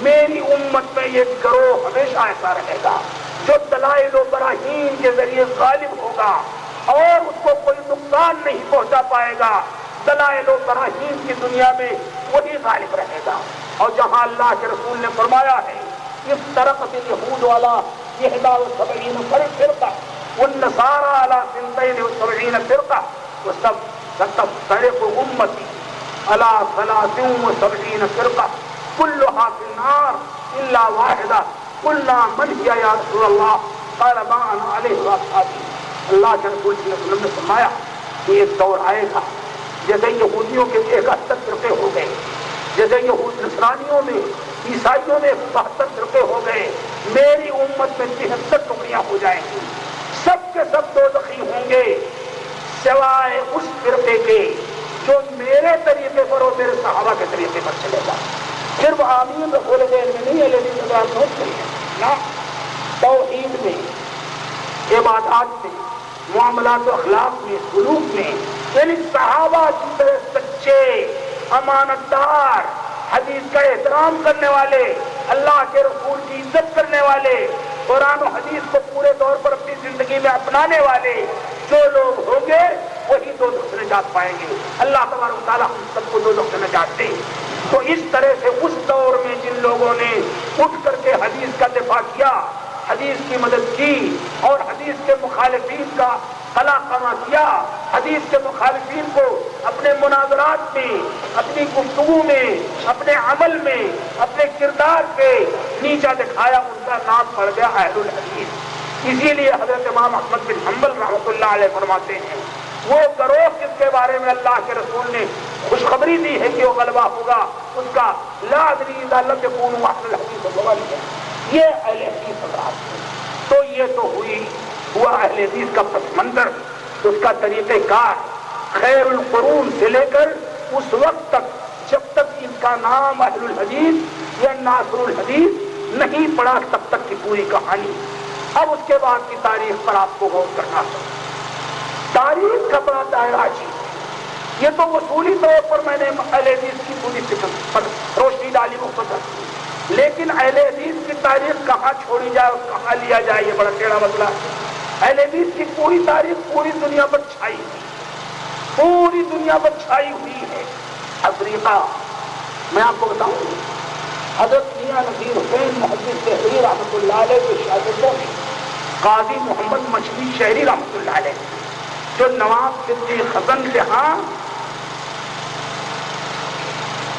میری امت میں یہ گروہ ہمیشہ ایسا رہے گا جو دلائل و براہین کے ذریعے غالب ہوگا اور اس کو کوئی نقصان نہیں پہنچا پائے گا، دلائل و براہین کی دنیا میں وہی غالب رہے گا۔ اور جہاں اللہ کے رسول نے فرمایا ہے افترقت الیہود علی 71 فرقہ والنصارى على 72 فرقہ وستفترق امتی على 73 فرقہ كلها في النار الا واحدہ قلنا من هي یا رسول اللہ قال ما انا علیہ واصحابی۔ اللہ کے رسول صلی اللہ علیہ وسلم نے فرمایا کہ ایک دور آئے گا جیسے یہودیوں کے 71 فرقے ہو گئے، جیسے یہود نصرانیوں میں، عیسائیوں میں 72 فرقے ہو گئے، میری امت میں 73 ٹکڑیاں ہو جائیں گی، سب کے سب دوزخی ہوں گے سوائے اس فرقے کے جو میرے طریقے پر اور میرے صحابہ کے طریقے پر چلے گا۔ صرف آمین رسول دین میں نہیں ہے، لیکن نوٹ کریے نا، توحید میں، عبادات میں، معاملات و اخلاق میں، سلوک میں، یعنی صحابہ کی طرح سچے، امانت دار، حدیث کا احترام کرنے والے، اللہ کے رسول کی عزت کرنے والے، قرآن و حدیث کو پورے طور پر اپنی زندگی میں اپنانے والے جو لوگ ہوں گے وہی دوزخ سے نجات پائیں گے۔ اللہ تبارک و تعالیٰ ہم سب کو دوزخ سے نجات دے۔ تو اس طرح سے اس دور میں جن لوگوں نے اٹھ کر کے حدیث کا دفاع کیا، حدیث کی مدد کی اور حدیث کے مخالفین کا قلع قمع کیا، حدیث کے مخالفین کو اپنے مناظرات میں، اپنی گفتگو میں، اپنے عمل میں، اپنے کردار پہ نیچا دکھایا، ان کا نام پڑ گیا اہل الحدیث۔ اسی لیے حضرت امام احمد بن حنبل رحمۃ اللہ علیہ فرماتے ہیں وہ گروہ جس کے بارے میں اللہ کے رسول نے خوشخبری دی ہے کہ وہ غلبہ ہوگا، اس کا لا ادری اذا لم يكونوا اهل الحديث والحدیث، یہ اہل حدیث حضرات ہیں۔ تو یہ تو ہوا اہل حدیث کا پس منظر، اس کا طریقہ کار خیر القرون سے لے کر اس وقت تک جب تک ان کا نام اہل الحدیث یا ناصر الحدیث نہیں پڑا تب تک کی پوری کہانی۔ اب اس کے بعد کی تاریخ پر آپ کو غور کرنا چاہیے۔ تاریخ کا بڑا دائرہ چیز، یہ تو اصولی طور پر میں نے اہل حدیث کی پوری فکر پر روشنی ڈالی مختصر، لیکن اہل حدیث کی تاریخ کہاں چھوڑی جائے اور کہاں لیا جائے یہ بڑا ٹیڑھا مسئلہ ہے۔ اہل حدیث کی پوری تاریخ پوری دنیا پر چھائی ہوئی، پوری دنیا پر چھائی ہوئی ہے۔ افریقہ میں آپ کو بتاؤں، حضرت میاں نذیر حسین محدث دہلوی رحمۃ اللہ علیہ کے شاگردوں میں قاضی محمد مچھلی شہری رحمۃ اللہ علیہ جو نواب صدیق حسن کے ہاں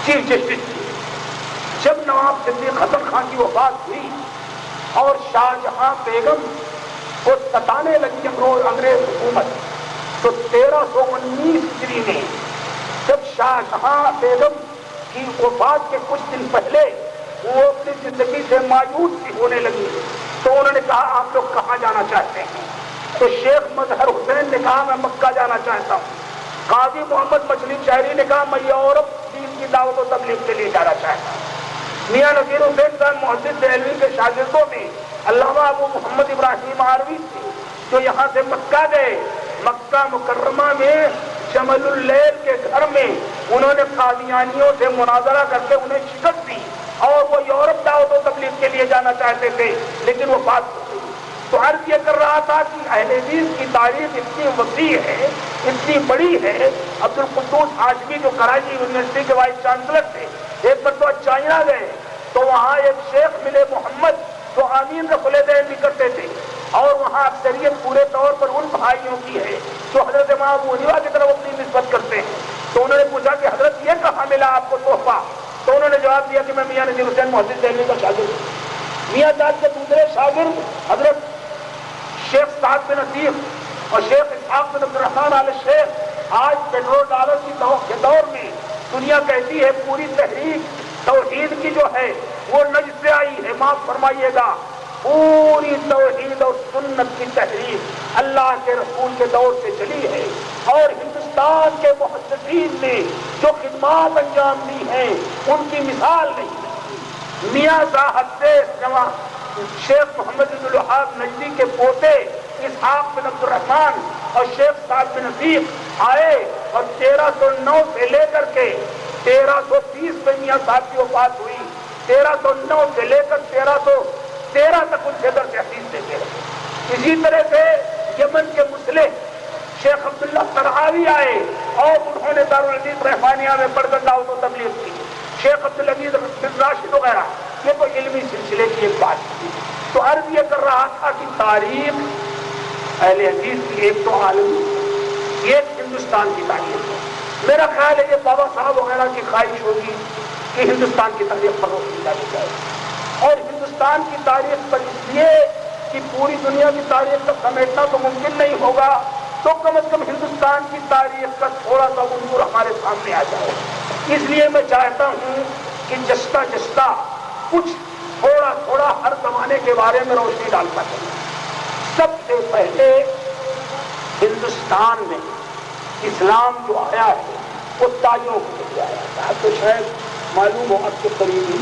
چیف جسٹس تھے، جب نواب صدیق حسن خان کی وفات ہوئی اور شاہ جہاں بیگم کو ستانے لگی انگریز حکومت، تو 1319 ہجری میں جب شاہ جہاں بیگم کی وفات کے کچھ دن پہلے وہ اپنی زندگی سے مایوس سی ہونے لگی تو انہوں نے کہا آپ لوگ کہاں جانا چاہتے ہیں؟ تو شیخ مظہر حسین نے کہا میں مکہ جانا چاہتا ہوں۔ قاضی محمد مچھلی شہری نے کہا میں یورپ دین کی دعوت و تبلیغ کے لیے جانا چاہتا ہوں۔ میاں نذیر حسین صاحب محدث دہلوی کے شاگردوں میں علامہ ابو محمد ابراہیم عروی تھے جو یہاں سے مکہ گئے۔ مکہ مکرمہ میں جمل اللیل کے گھر میں انہوں نے قادیانیوں سے مناظرہ کر کے انہیں شکست دی اور وہ یورپ دعوت و تبلیغ کے لیے جانا چاہتے تھے لیکن وہ بات ہو گئی۔ تو عرض یہ کر رہا تھا کہ اہل حدیث کی تاریخ اتنی وسیع ہے، اتنی بڑی ہے۔ عبد القدوس ہاشمی جو کراچی یونیورسٹی کے وائس چانسلر تھے، ایک مرتبہ چائنا گئے تو وہاں ایک شیخ ملے محمد جو آمین رفل دین بھی کرتے تھے اور وہاں اکثریت پورے طور پر ان بھائیوں کی ہے جو حضرت امام ابو حنیفہ کی طرف اپنی نسبت کرتے ہیں۔ تو انہوں نے پوچھا کہ حضرت یہ کہاں ملا آپ کو تحفہ؟ تو انہوں نے جواب دیا کہ میں میاں نذیر حسین محدث دہلوی کا شاگرد ہوں۔ میاں صاحب کے دوسرے شاگرد حضرت شیخ سعد بن عتیق اور شیخ اسحاق بن عبد الرحمن آل شیخ آج پیٹرول ڈالر کے دور میں دنیا کہتی ہے پوری تحریک توحید کی جو ہے وہ نجد سے آئی ہے، معاف فرمائیے گا، پوری توحید اور سنت کی تحریک اللہ کے رسول کے دور سے چلی ہے اور ہندوستان کے محدثین نے جو خدمات انجام دی ہیں ان کی مثال نہیں۔ میاں صاحب سے جمع شیخ محمد بن الوہاب نجدی کے پوتے اسحاق بن عبد الرحمن اور شیخ سعد بن عتیق آئے اور 1309 سے لے کر کے 1330 میں میاں صاحب کی وفات ہوئی۔ 1309 سے لے کر 1313 تک ان سے درس حدیث دیتے رہے۔ اسی طرح سے یمن کے مسلح شیخ عبداللہ طرحاوی آئے اور انہوں نے دارالحدیث رحمانیہ میں پڑھ کر دعوت و تبلیغ کی۔ شیخ عبدالعزیز بن راشد وغیرہ، یہ تو علمی سلسلے کی ایک بات تھی۔ تو عرض یہ کر رہا تھا کہ تاریخ اہل حدیث کی ایک تو عالمی، ایک ہندوستان کی تاریخ ہے۔ میرا خیال ہے یہ بابا صاحب وغیرہ کی خواہش ہوگی کہ ہندوستان کی تاریخ فروغ دی جائے اور ہندوستان کی تاریخ پر اس لیے کہ پوری دنیا کی تاریخ تک سمیٹنا تو ممکن نہیں ہوگا تو کم از کم ہندوستان کی تاریخ کا تھوڑا سا عبور ہمارے سامنے آ جائے۔ اس لیے میں چاہتا ہوں کہ جستا جستا کچھ تھوڑا تھوڑا ہر زمانے کے بارے میں روشنی ڈالتا چلے۔ سب سے پہلے ہندوستان میں اسلام جو آیا ہے وہ تاجروں کے ذریعے آیا ہے۔ آپ کو شاید معلوم ہو آپ کے قریبی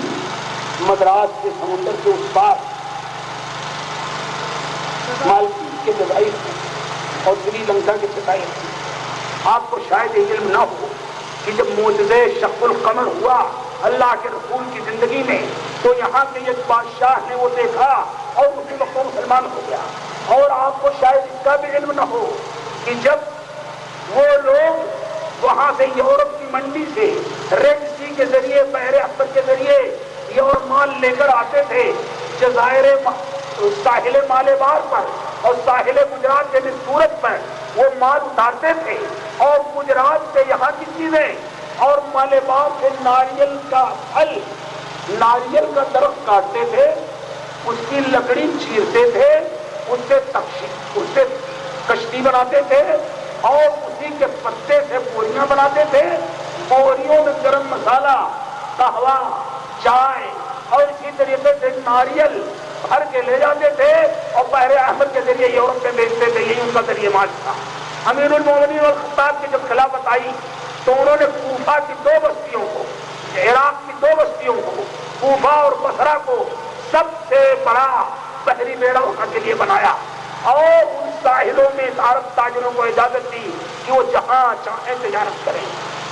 مدراس کے سمندر کے اس پار مالدیپ کے جزائر ہیں اور سری لنکا کے جزائر ہیں۔ آپ کو شاید یہ علم نہ ہو کہ جب معجزہ شق القمر ہوا اللہ کے رسول کی زندگی میں تو یہاں کے ایک بادشاہ نے وہ دیکھا اور اسی وقت وہ مسلمان ہو گیا۔ اور آپ کو شاید اس کا بھی علم نہ ہو کہ جب وہ لوگ وہاں سے یورپ کی منڈی سے ریڈ سی کے ذریعے بحر احمر کے ذریعے یہ مال لے کر آتے تھے جزائر ساحل مالبار پر اور ساحل گجرات یعنی سورت پر وہ مال اتارتے تھے اور گجرات سے یہاں کی چیزیں اور مالبار سے ناریل کا پھل، ناریل کا درخت کاٹتے تھے، اس کی لکڑی چیرتے تھے، اس سے کشتی بناتے تھے اور اسی کے پتے سے بوریاں بناتے تھے۔ بوریوں میں گرم مسالہ، قہوہ، چائے اور اسی طریقے سے ناریل بھر کے لے جاتے تھے اور بحر احمر کے ذریعے یورپ میں بیچتے تھے۔ یہی ان کا ذریعہ معاش تھا۔ امیر المومنین اور خطاب کی جب خلافت آئی تو انہوں نے کوفہ کی 2 بستیوں کو، عراق کی 2 بستیوں کو، کوفہ اور بصرہ کو سب سے بڑا بحری بیڑا وہاں کے لیے بنایا اور ان ساحلوں میں عرب تاجروں کو اجازت دی کہ وہ جہاں چاہیں تجارت کریں۔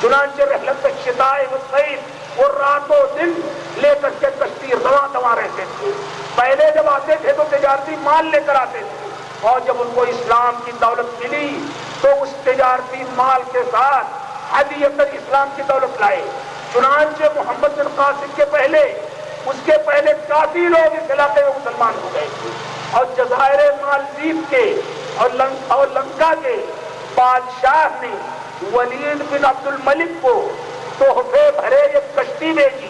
چنانچہ رحلت الشتاء والصیف وہ راتوں دن لے کر کے کشتی رواں رہتے تھے۔ پہلے جب آتے تھے تو تجارتی مال لے کر آتے تھے اور جب ان کو اسلام کی دولت ملی تو اس تجارتی مال کے ساتھ ہدیۃ اسلام کی دولت لائے۔ چنانچہ محمد بن قاسم کے پہلے، اس کے پہلے کافی لوگ اس علاقے میں مسلمان ہو گئے تھے اور جزائر مالدیپ کے اور لنکا کے بادشاہ نے ولید بن عبد الملک کو تحفے بھرے ایک کشتی بھیجی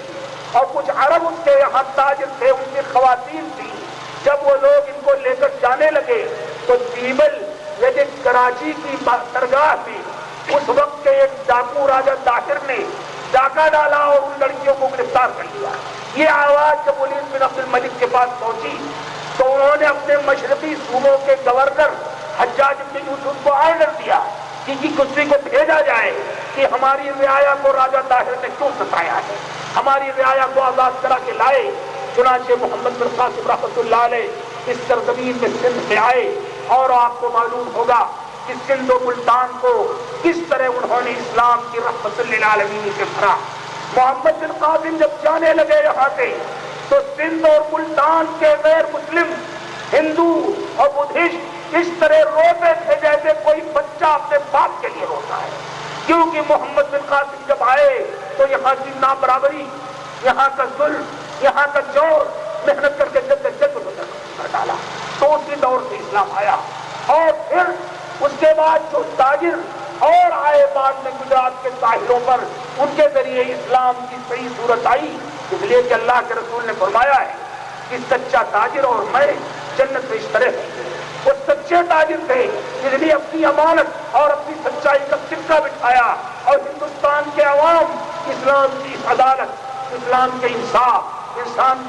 اور کچھ عرب ان کے یہاں تاجر تھے، ان کی خواتین تھیں۔ جب وہ لوگ ان کو لے کر جانے لگے تو دیبل یعنی کراچی کی درگاہ میں اس وقت کے ایک ڈاکو راجہ طاہر نے ڈاکہ ڈالا اور ان لڑکیوں کو گرفتار کر لیا۔ یہ آواز جب ولید بن عبد الملک کے پاس پہنچی تو انہوں نے اپنے مشرقی صوبوں کے گورنر حجاج بن یوسف کو آرڈر دیا کہ کسی کو بھیجا جائے کہ ہماری رعایا کو راجہ طاہر نے کیوں ستایا ہے، ہماری رعایا کو آزاد کرا کے لائے۔ چنانچہ محمد بن قاسم رحمۃ اللہ علیہ اس سرزمین میں سندھ میں آئے، اور آپ کو معلوم ہوگا کہ سندھ و ملتان کو کس طرح انہوں نے اسلام کی رحمت للعالمین سے بھرا۔ محمد بن قاسم جب جانے لگے یہاں سے تو سندھ اور ملتان کے غیر مسلم ہندو اور بدھسٹ اس طرح روتے تھے جیسے کوئی بچہ اپنے باپ کے لیے روتا ہے، کیونکہ محمد بن قاسم جب آئے تو یہاں کی نابرابری، یہاں کا ظلم، یہاں کا جور محنت کر کے جد کر ڈالا۔ تو اسی دور سے اسلام آیا، اور پھر اس کے بعد جو تاجر اور آئے بعد میں گجرات کے ساحلوں پر، ان کے ذریعے اسلام کی صحیح صورت آئی، اس لیے کہ اللہ کے رسول نے فرمایا ہے کہ سچا تاجر اور میں جنت میں اس طرح ہیں۔ وہ سچے تاجر تھے جس نے اپنی امانت اور اپنی سچائی کا سکہ بٹھایا، اور ہندوستان کے عوام اسلام کی عدالت، اسلام کے انصاف، اسلام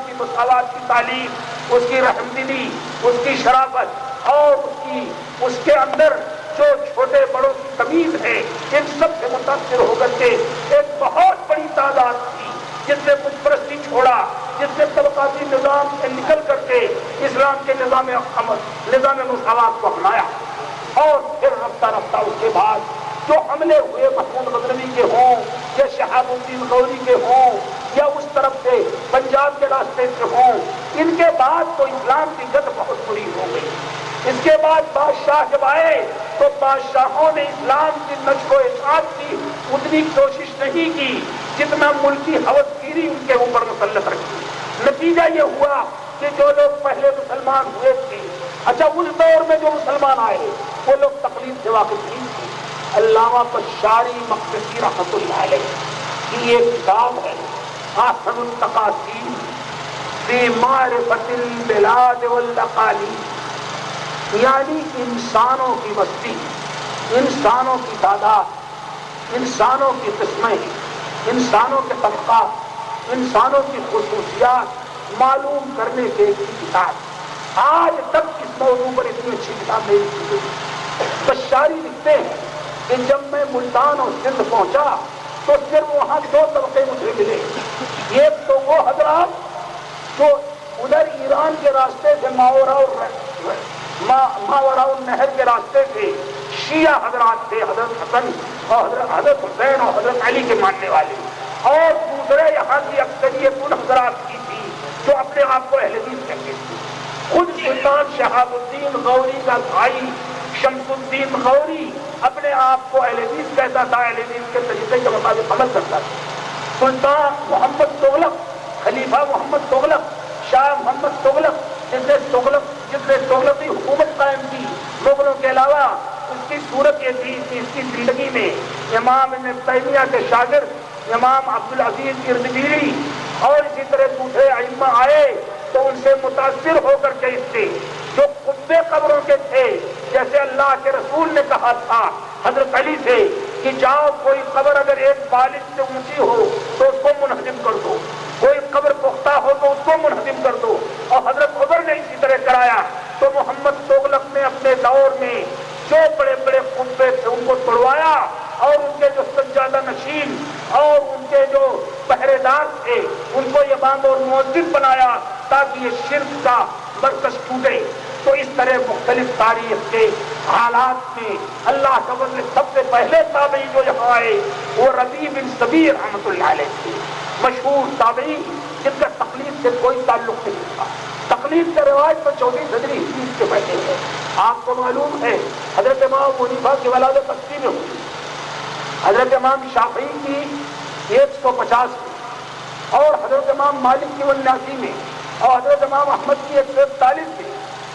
کی مساوات کی تعلیم، اس کی رحمدلی، اس کی شرافت، اور اس کے اندر جو چھوٹے بڑوں کی تمیز ہے، ان سب سے متاثر ہو کر کے ایک بہت بڑی تعداد تھی جس نے بت پرستی چھوڑا، جس نے طبقاتی نظام سے نکل کر کے اسلام کے نظام مساوات کو اپنایا۔ اور پھر رفتہ رفتہ اس کے بعد جو حملے ہوئے محمود غزنوی کے ہوں یا شہاب الدین غوری کے ہوں یا اس طرف سے پنجاب کے راستے سے ہوں، ان کے بعد تو اسلام کی جد بہت بری ہو گئی۔ اس کے بعد بادشاہ جب آئے تو بادشاہوں نے اسلام کی نشر و اشاعت کی اتنی کوشش نہیں کی جتنا ملکی ہوسگیری ان کے اوپر مسلط رکھی۔ نتیجہ یہ ہوا کہ جو لوگ پہلے مسلمان ہوئے تھے، اچھا اس دور میں جو مسلمان آئے وہ لوگ تقلید سے واقف نہیں تھے۔ علامہ بشاری مقدسی رحمۃ اللہ علیہ کی ایک کتاب ہے احسن التقاسیم فی معرفت البلاد والاقالیم، یعنی انسانوں کی بستی، انسانوں کی تعداد، انسانوں کی قسمیں، انسانوں کے طبقات، انسانوں کی خصوصیات معلوم کرنے کے ایک کتاب۔ آج تک اس موضوع پر اتنی اچھی کتاب نہیں لکھی گئی۔ بشاری لکھتے ہیں کہ جب میں ملتان اور سندھ پہنچا تو صرف وہاں دو طبقے مجھے ملے، ایک تو وہ حضرات جو ادھر ایران کے راستے سے ماورا النہر کے راستے سے شیعہ حضرات تھے، حضرت حسن اور حضرت حسین اور حضرت علی کے ماننے والے، اور دوسرے یہاں کی اکثریت ان حضرات کی تھی جو اپنے آپ کو اہل حدیث کہتے تھے۔ خود سلطان شہاب الدین غوری کا بھائی شمس الدین غوری اپنے آپ کو اہل حدیث کہتا تھا، اہل حدیث کے طریقے کے مطابق عمل کرتا تھا۔ سلطان محمد تغلق، خلیفہ محمد تغلق، شاہ محمد تغلق جس نے تغلقی حکومت قائم کی مغلوں کے علاوہ، اس کی صورت یہ تھی کہ اس کی زندگی میں امام ابن تیمیہ کے شاگرد امام عبدالعزیز اردبیلی اور اسی طرح دوسرے ائمہ آئے تو ان سے متاثر ہو کر کے اس سے جو قبے قبروں کے تھے، جیسے اللہ کے رسول نے کہا تھا حضرت علی سے کہ جاؤ کوئی قبر اگر ایک بالغ سے اونچی ہو تو اس کو منہدم کر دو، کوئی قبر پختہ ہو تو اس کو منہدم کر دو، اور حضرت عمر نے اسی طرح کرایا۔ تو محمد تغلق نے اپنے دور میں جو بڑے بڑے قبے تھے ان کو توڑوایا، اور ان کے جو سجادہ نشین اور ان کے جو پہرے دار تھے ان کو امام اور مؤذن بنایا تاکہ یہ شرک کا مرکز ٹوٹے۔ تو اس طرح مختلف تاریخ کے حالات میں اللہ کا فضل، سب سے پہلے تابعی جو یہاں آئے وہ ربیع بن ثبیر رحمۃ اللہ علیہ تھے، مشہور تابعی جن کا تقلید سے کوئی تعلق نہیں تھا۔ تقلید کا رواج تو 14 صدری ہجری سے پہلے ہے۔ آپ کو معلوم ہے حضرت امام ابو حنیفہ کی ولادت 80 میں ہوئی، حضرت امام شافعی کی 150 میں، اور حضرت امام مالک کی 79 میں، اور حضرت امام احمد کی 141 میں۔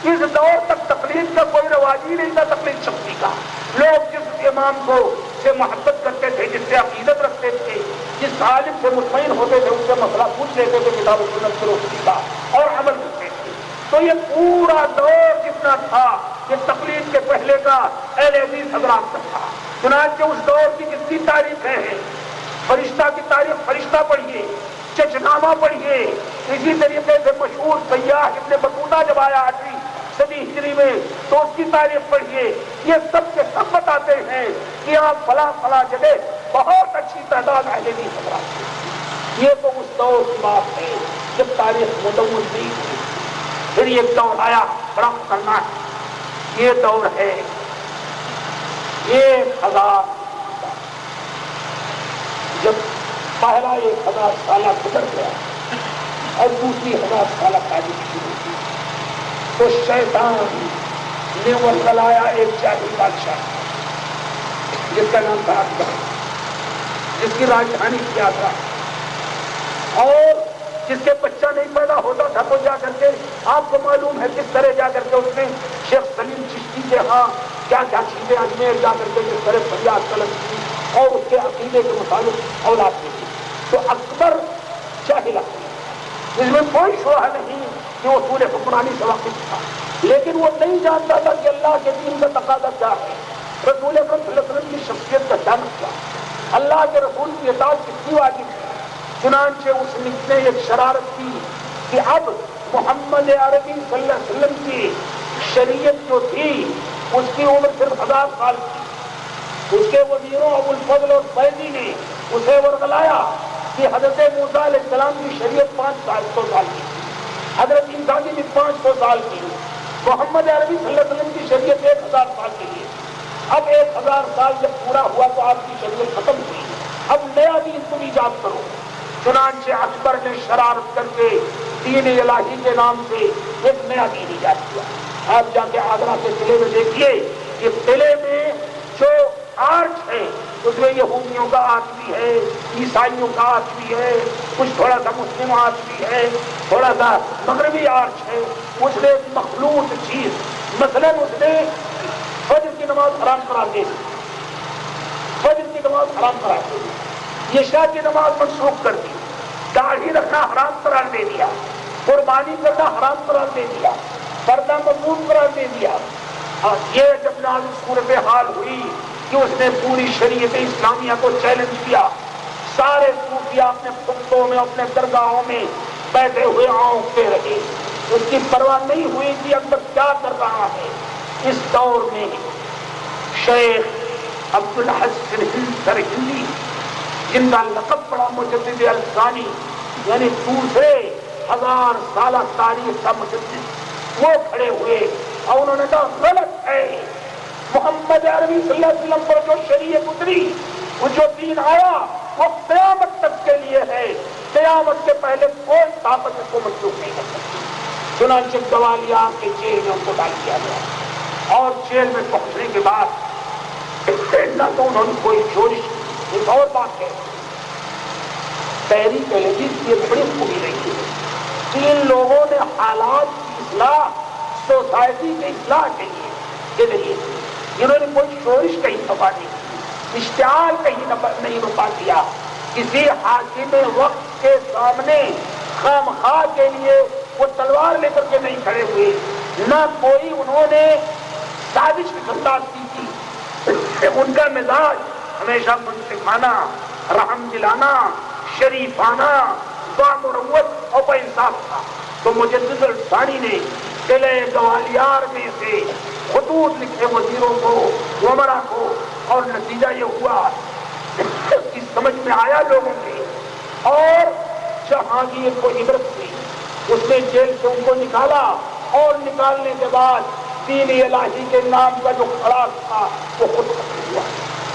اس دور تک تقلید کا کوئی رواج ہی نہیں تھا، تقلید شخصی کا۔ لوگ جس امام کو سے محبت کرتے تھے، جس سے عقیدت رکھتے تھے، جس عالم سے مطمئن ہوتے تھے، ان سے مسئلہ پوچھ لیتے تھے کتاب و سنت سے روشنی کا اور عمل کرتے تھے۔ تو یہ پورا دور جتنا تھا یہ تقلید کے پہلے کا اہل حدیث حضرات کا تھا. چنانچہ اس دور کی کتنی تاریخیں ہیں. فرشتہ کی تاریخ فرشتہ پڑھیے، چچنامہ پڑھیے. اسی طریقے سے مشہور سیاح ابن بطوطہ جب آیا 8ویں صدی ہجری میں تو اس کی تاریخ پڑھیے. یہ سب کے سب بتاتے ہیں کہ آپ فلاں فلاں جگہ بہت اچھی تعداد اہل حدیث حضرات تھے. یہ تو اس دور کی بات ہے جب تاریخ مدون نہیں تھی. پھر یہ دور آیا بڑا خطرناک. یہ دور ہے 1000 جب پہلا 1000 سالہ گزر گیا اور دوسری 1000 سالہ تاریخ شروع کی تو شیطان نے وہ چلایا ایک جاہلی بادشاہ جس کا نام تھا اکبر، جس کی راجدھانی کیا تھا، اور جس کے بچہ نہیں پیدا ہوتا تھا تو جا کر کے آپ کو معلوم ہے کس طرح جا کر کے اس نے شیخ سلیم چشتی کے ہاں کیا کیا چیزیں اجمیر جا کر کے جس طرح فریاد طلب کی اور اس کے عقیدے کے مطابق اولاد دی. تو اکبر جاہل اس میں کوئی شبہ نہیں کہ وہ اصول حکمرانی سے واقف تھا، لیکن وہ نہیں جانتا تھا کہ اللہ کے دین کا تقاضا کیا ہے، رسول اکرم صلی اللہ علیہ وسلم کی شخصیت کا کیا مسئلہ، اللہ کے رسول کی اطاعت کتنی واجب ہے. چنانچہ اس نے ایک شرارت کی کہ اب محمد عربی صلی اللہ علیہ وسلم کی شریعت جو تھی اس کی عمر صرف 1000 سال کی. اس کے وزیروں ابو الفضل اور فیضی نے اسے ورغلایا کہ حضرت موسیٰ علیہ السلام کی شریعت 500 سال کی، حضرت عیسیٰ کی بھی 500 سال کی، محمد عربی صلی اللہ علیہ وسلم کی شریعت 1000 سال کی ہے. اب 1000 سال جب پورا ہوا تو آپ کی شریعت ختم ہوئی، اب نیا دین تم ایجاد کرو. چنانچہ اکبر نے شرارت کر کے دین الہی کے نام سے ایک نیا دین ایجاد کیا. آپ جا کے آگرہ کے قلعے میں دیکھیے کہ قلعے میں جو آرچ ہے اس میں یہودیوں کا آرچ بھی ہے، عیسائیوں کا آرچ بھی ہے، کچھ تھوڑا سا مسلم آرچ بھی ہے، تھوڑا سا مغربی آرچ ہے. اس نے مخلوط چیز، مثلا اس نے فجر کی نماز حرام قرار دے دی، فجر کی نماز حرام قرار دے دی، عشاء کی نماز منسوخ کر دی، داڑھی رکھنا حرام قرار دے دیا، قربانی کرنا حرام قرار دے دیا، پردہ ممنوع قرار دے دیا. اور یہ جب نازک صورتحال ہوئی کہ اس نے پوری شریعت اسلامیہ کو چیلنج کیا. سارے صوفیہ اپنے خطوں میں اپنے درگاہوں میں بیٹھے ہوئے آنکھتے رہے، اس کی پرواہ نہیں ہوئی کہ اکبر کیا کر رہا ہے. اس دور میں شیخ عبدالحسن سرہندی جن کا لقب پڑا مجدد الثانی یعنی دوسرے 1000 سالہ تاریخ کا مجدد، وہ کھڑے ہوئے اور انہوں نے کہا غلط ہے. محمد عربی صلی اللہ علیہ وسلم پر جو شریعت اتری، وہ جو دین آیا وہ قیامت تک کے لیے ہے، قیامت کے پہلے کوئی طاقت اس کو منسوخ نہیں کر سکتی. چنانچہ گوالیار کے جیل میں ان کو ڈال دیا گیا اور جیل میں پہنچنے کے بعد نہ تو انہوں نے کوئی جوش. ایک اور بات ہے، تحریک الحدیث کی ایک بڑی خوبی رہی ہے، ان لوگوں نے حالات کی اصلاح، سوسائٹی کی اصلاح کے لیے انہوں نے کوئی شورش کہیں دفاع نہیں کی، اشتعال کہیں نہیں رکا دیا. کسی حاکم وقت کے سامنے خامخواہ کے لیے وہ تلوار لے کر کے نہیں کھڑے ہوئے، نہ کوئی انہوں نے سازش انداز کی تھی. ان کا مزاج ہمیشہ منصفانہ، رحم دلانا، شریفانہ، بامروت اور باانصاف تھا. تو مجدد الثانی نے قلعہ گوالیار میں سے خطوط لکھے وزیروں کو، وزراء کو، اور نتیجہ یہ ہوا کہ سمجھ میں آیا لوگوں کے. اور جہانگیر کو عبرت ہوئی، اس نے جیل سے ان کو نکالا اور نکالنے کے بعد دین الہی کے نام کا جو کھڑا تھا وہ خود ختم ہوا.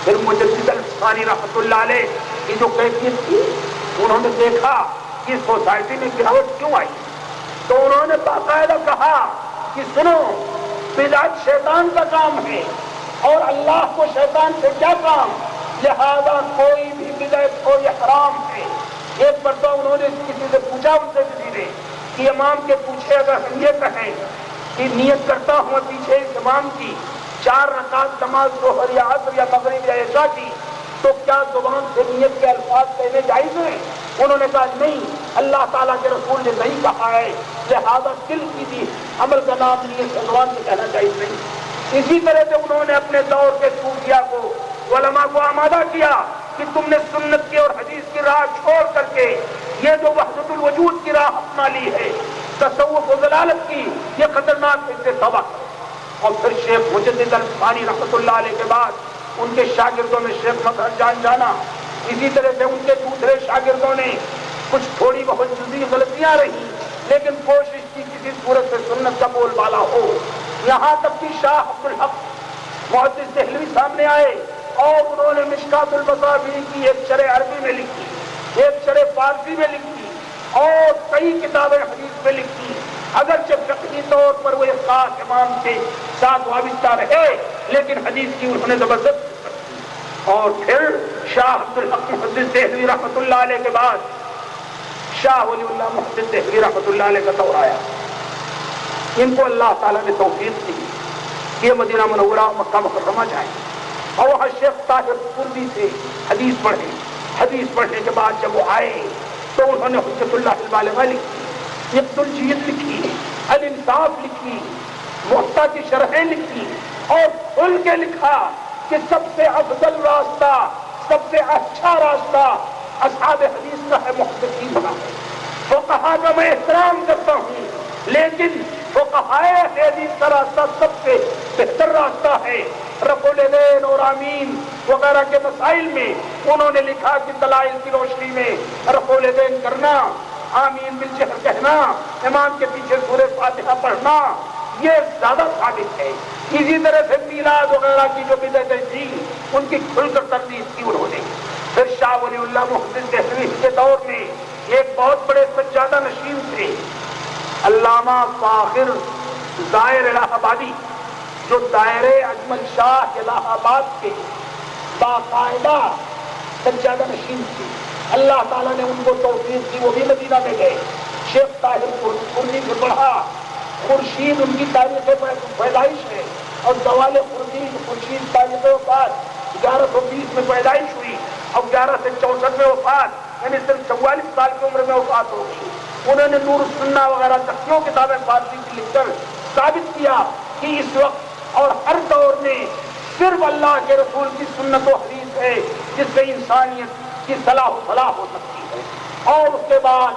پھر مجدد الثانی رحمۃ اللہ علیہ کی جو کیفیت تھی، انہوں نے دیکھا کہ سوسائٹی میں گراوٹ کیوں آئی، تو انہوں نے باقاعدہ کہا کہ سنو، بدعت شیطان کا کام ہے اور اللہ کو شیطان سے کیا کام، لہذا کوئی بھی بدعت ہو یہ حرام ہے. ایک مرتبہ انہوں نے کسی سے پوچھا، ان سے کسی نے کہ امام کے پوچھے اگر ہم یہ کہیں کہ نیت کرتا ہوں پیچھے اس امام کی 4 رکعت نماز ظہر یا عصر یا مغرب یا عشاء کی، تو کیا زبان سے نیت کے الفاظ کہنے جائز ہیں؟ انہوں نے کہا نہیں، اللہ تعالیٰ کے رسول نے نہیں کہا ہے، لہذا دل کی بھی عمل کا نام نیت سے زبان سے کہنا جائز نہیں۔ اسی طرح سے انہوں نے اپنے دور کے صوفیہ کو، علماء کو آمادہ کیا کہ تم نے سنت کی اور حدیث کی راہ چھوڑ کر کے یہ جو وحدت الوجود کی راہ اپنا لی ہے، تصوف و ضلالت کی، یہ خطرناک اس سے توبہ کرو۔ اور پھر شیخ مجدد الفانی رحمۃ اللہ علیہ کے بعد ان کے شاگردوں میں شیخ مظہر جان جانا، اسی طرح سے ان کے دوسرے شاگردوں نے کچھ تھوڑی بہت جزئی غلطیاں رہی لیکن کوشش کی کسی صورت سے سنت کا بول بالا ہو۔ یہاں تک کہ شاہ عبدالحق محدث دہلوی سامنے آئے اور انہوں نے مشکات المصابیح کی ایک شرح عربی میں لکھی، ایک شرح فارسی میں لکھی اور کئی کتابیں حدیث میں لکھی۔ اگرچہ فقہی طور پر وہ ایک خاص امام کے ساتھ وابستہ رہے لیکن حدیث کی انہوں نے زبردست کی۔ اور پھر شاہ عبدالحق محدث دہلوی رحمۃ اللہ علیہ کے بعد شاہ ولی اللہ محدث دہلوی رحمۃ اللہ علیہ کا دور آیا۔ ان کو اللہ تعالیٰ نے توفیق دی کہ یہ مدینہ منورہ مکہ مکرمہ جائیں اور وہاں شیخ طاہر قربی سے حدیث پڑھیں۔ حدیث پڑھنے کے بعد جب وہ آئے تو انہوں نے حجت اللہ البالغہ لکھی، یقت الجید لکھی، الانصاف لکھی، موطا کی شرحیں لکھی اور کھل کے لکھا کہ سب سے افضل راستہ، سب سے اچھا راستہ اصحاب حدیث کا ہے، محدثین کا ہے۔ فقہا کا میں احترام کرتا ہوں لیکن فقہائے حدیث کا راستہ سب سے بہتر راستہ ہے۔ رفع الیدین اور آمین وغیرہ کے مسائل میں انہوں نے لکھا کہ دلائل کی روشنی میں رفع الیدین کرنا، آمین بالجہر کہنا، امام کے پیچھے سورہ فاتحہ پڑھنا، یہ زیادہ ثابت ہے۔ اسی طرح سے میلاد وغیرہ کی جو بدعتیں تھیں ان کی کھل کر تردید کی انہوں نے۔ پھر شاہ ولی اللہ محدث دہلوی کے دور میں ایک بہت بڑے سجادہ نشین تھے، علامہ فاخر زائر الہ آبادی، جو دائرے اجمل شاہ الہ آباد کے باقاعدہ سجادہ نشین تھے۔ اللہ تعالیٰ نے ان کو توفیق دی، وہ بھی مدینہ میں گئے۔ شیخ طاہر قرنی سے پڑھا، خورشید ان کی تاریخ پیدائش ہے اور زوال خورشید تاریخ وفات 1120 میں پیدائش ہوئی اور 1164 میں وفات، یعنی صرف 44 سال کی عمر میں وفات ہو گئی۔ انہوں نے نور السنہ وغیرہ تقیوں کتابیں فارسی کی لکھ کر ثابت کیا کہ اس وقت اور ہر دور میں صرف اللہ کے رسول کی سنت و حدیث ہے جس سے انسانیت کی صلاح و فلاح ہو سکتی ہے۔ اور اس کے بعد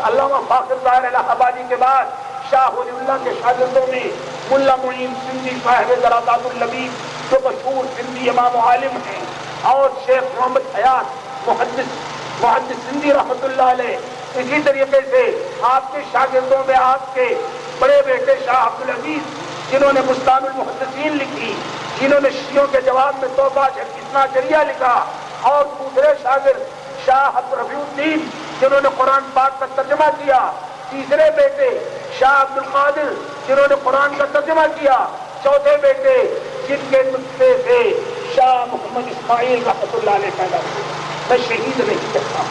علامہ فاخر ظاہر الہ آبادی کے بعد شاہ ولی اللہ کے شاگردوں میں ملا معین سندھی صاحب درازات اللبیب جو مشہور سندھی امام و عالم ہیں، اور شیخ محمد حیات محدث سندھی رحمۃ اللہ علیہ۔ اسی طریقے سے آپ کے شاگردوں میں آپ کے بڑے بیٹے شاہ عبدالعزیز جنہوں نے بستان المحدثین لکھی، جنہوں نے شیعوں کے جواب میں توبہ اثنا جریہ لکھا، اور دوسرے شاگرد شاہ رفیع الدین جنہوں نے قرآن پاک کا ترجمہ کیا، تیسرے بیٹے شاہ عبد القادر جنہوں نے قرآن کا ترجمہ کیا، چوتھے بیٹے جن کے نطفے سے شاہ محمد اسماعیل رحمۃ اللہ علیہ پیدا ہوئے۔ میں شہید نہیں کہتا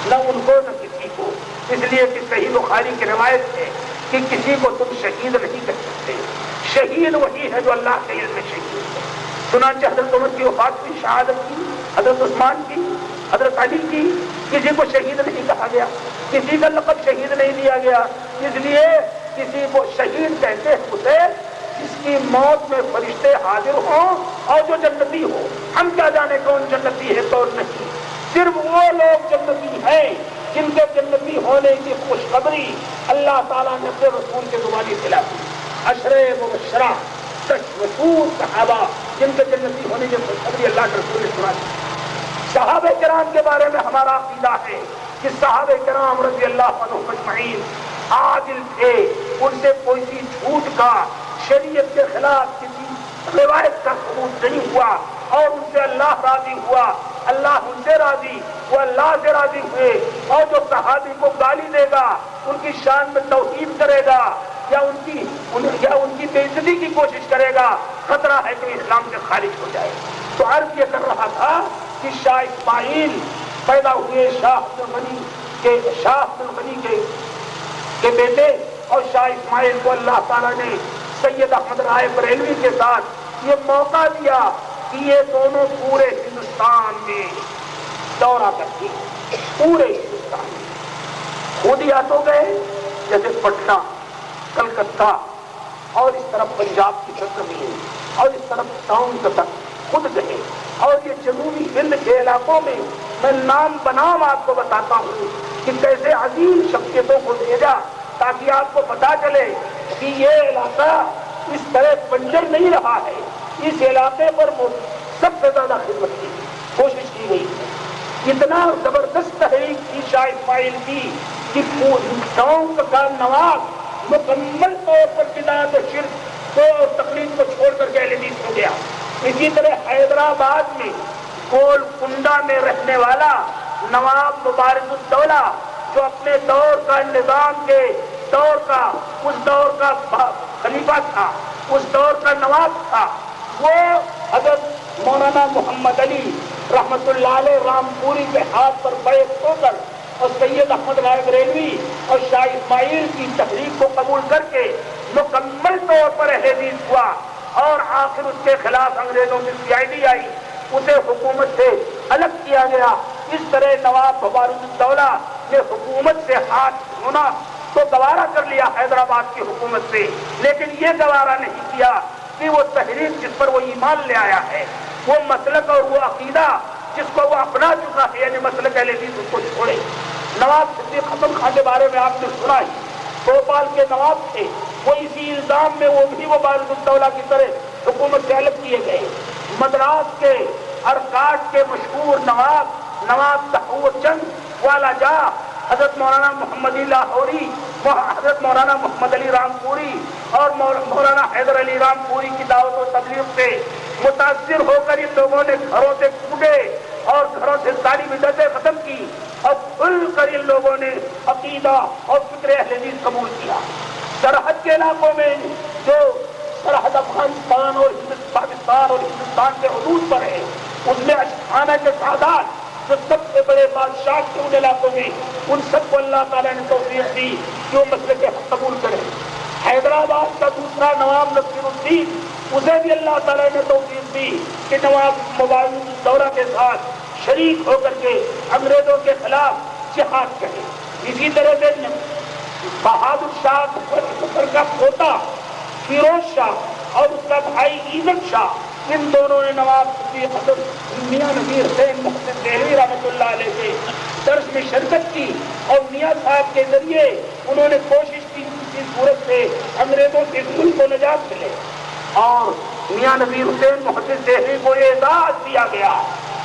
نہ ان کو نہ کسی کو، اس لیے کہ صحیح بخاری کی روایت ہے کہ کسی کو تم شہید نہیں کہہ سکتے، شہید وہی ہے جو اللہ کے علم میں شہید ہے۔ چنانچہ حضرت عمر کی وفات کی، شہادت کی، حضرت عثمان کی، حضرت علی کی، کسی کو شہید نہیں کہا گیا، کسی کا لقب شہید نہیں دیا گیا، اس لیے کسی کو شہید کہتے ہیں اسے جس کی موت میں فرشتے حاضر ہوں اور جو جنتی ہو۔ ہم کیا جانے کون جنتی ہے کون نہیں، صرف وہ لوگ جنتی ہیں جن کے جنتی ہونے کی خوشخبری اللہ تعالیٰ نے اپنے رسول کے زبانی دلا دی۔ عشرے مبشرہ 10 مشہور صحابہ جن کے جنتی ہونے کی خوشخبری اللہ کے رسول نے سنا دی۔ صحابہ کرام کے بارے میں ہمارا عقیدہ ہے کہ صحابہ کرام رضی اللہ عنہم اجمعین عادل تھے، ان سے کوئی سی جھوٹ کا، شریعت کے خلاف کسی روایت کا ثبوت نہیں ہوا، اور ان سے اللہ راضی ہوا، اللہ ان سے راضی، وہ اللہ سے راضی ہوئے۔ اور جو صحابی کو گالی دے گا، ان کی شان میں توہین کرے گا یا ان کی بے عزتی کی کوشش کرے گا، خطرہ ہے کہ اسلام سے خارج ہو جائے۔ تو عرض یہ کر رہا تھا کہ شاہ اسماعیل پیدا ہوئے شاہ عبد الغنی کے بیٹے، اور شاہ اسماعیل کو اللہ تعالیٰ نے سید احمد رائے بریلوی کے ساتھ یہ موقع دیا کہ یہ دونوں پورے ہندوستان میں دورہ کرتی پورے ہندوستان میں خود یا تو گئے جیسے پٹنہ کلکتہ اور اس طرف پنجاب کی سرزمین اور اس طرف ٹاؤن تک خود گئے اور یہ جنوبی ہند کے علاقوں میں میں نام بنام آپ کو بتاتا ہوں کہ کیسے عظیم شخصیتوں کو بھیجا تاکہ آپ کو پتا چلے کہ یہ علاقہ اس طرح بنجر نہیں رہا ہے. اس علاقے پر سب سے زیادہ خدمت کی کوشش کی گئی ہے. اتنا زبردست تحریک کی شاہ اسماعیل کی کہ ٹاؤن کا نواز مکمل طور پر بدعت و شرک کو اور تقلید کو چھوڑ کر کے اہل حدیث ہو گیا. اسی طرح حیدرآباد میں گولکنڈہ میں رہنے والا نواب مبارک الدولہ جو اپنے دور کا نظام کے دور کا اس دور کا خلیفہ تھا اس دور کا نواب تھا وہ حضرت مولانا محمد علی رحمت اللہ علیہ رامپوری کے ہاتھ پر بیعت ہو کر اور سید احمد رائے بریلوی اور شاہ اسماعیل کی تحریک کو قبول کر کے مکمل طور پر اہل حدیث ہوا اور آخر اس کے خلاف انگریزوں کی CID آئی اسے حکومت سے الگ کیا گیا. اس طرح نواب مبارک الدولہ نے حکومت سے ہاتھ دھونا تو گوارا کر لیا حیدرآباد کی حکومت سے, لیکن یہ گوارا نہیں کیا کہ وہ تحریک جس پر وہ ایمان لے آیا ہے وہ مسلک اور وہ عقیدہ جس کو وہ اپنا چکا ہے یعنی مسلک اہل حدیث اس کو چھوڑے. نواب صدیق حسن خان کے بارے میں آپ نے سنا ہی, بھوپال کے نواب تھے, وہ اسی الزام میں وہ بھی مبارک الدولہ کی طرح حکومت سے الگ کیے گئے. مدراس کے ارکاٹ کے مشہور نواب تحور چند والا جا حضرت مولانا محمد علی لاہوری حضرت مولانا محمد علی رامپوری اور مولانا حیدر علی رامپوری کی دعوت و تبلیغ سے متاثر ہو کر ان لوگوں نے گھروں سے کودے اور گھروں سے ساری بدعتیں ختم کی اور کھل کر ان لوگوں نے عقیدہ اور فکر اہل حدیث قبول کیا. سرحد کے علاقوں میں جو سرحد افغانستان اور پاکستان اور ہندوستان کے حدود پر ہے اس میں اشخانہ کے سادات جو سب سے بڑے بادشاہ کے ان علاقوں میں ان سب کو اللہ تعالیٰ نے توفیق دی کہ وہ مسلک حق قبول کرے. حیدرآباد کا دوسرا نواب نصیر الدین اسے بھی اللہ تعالیٰ نے توفیق دی کہ نواب مبارک الدولہ کے ساتھ شریک ہو کر کے انگریزوں کے خلاف جہاد کرے. اسی طرح سے بہادر شاہ ظفر کا پوتا فیروز شاہ اور اس کا بھائی عیزت شاہ ان دونوں نے نواب حضرت میاں نذیر حسین محسن دہلوی رحمۃ اللہ علیہ کے درس میں شرکت کی اور میاں صاحب کے ذریعے انہوں نے کوشش کی کسی صورت سے انگریزوں کے ظلم کو نجات ملے. اور میاں نذیر حسین محسن دہلوی کو اعزاز دیا گیا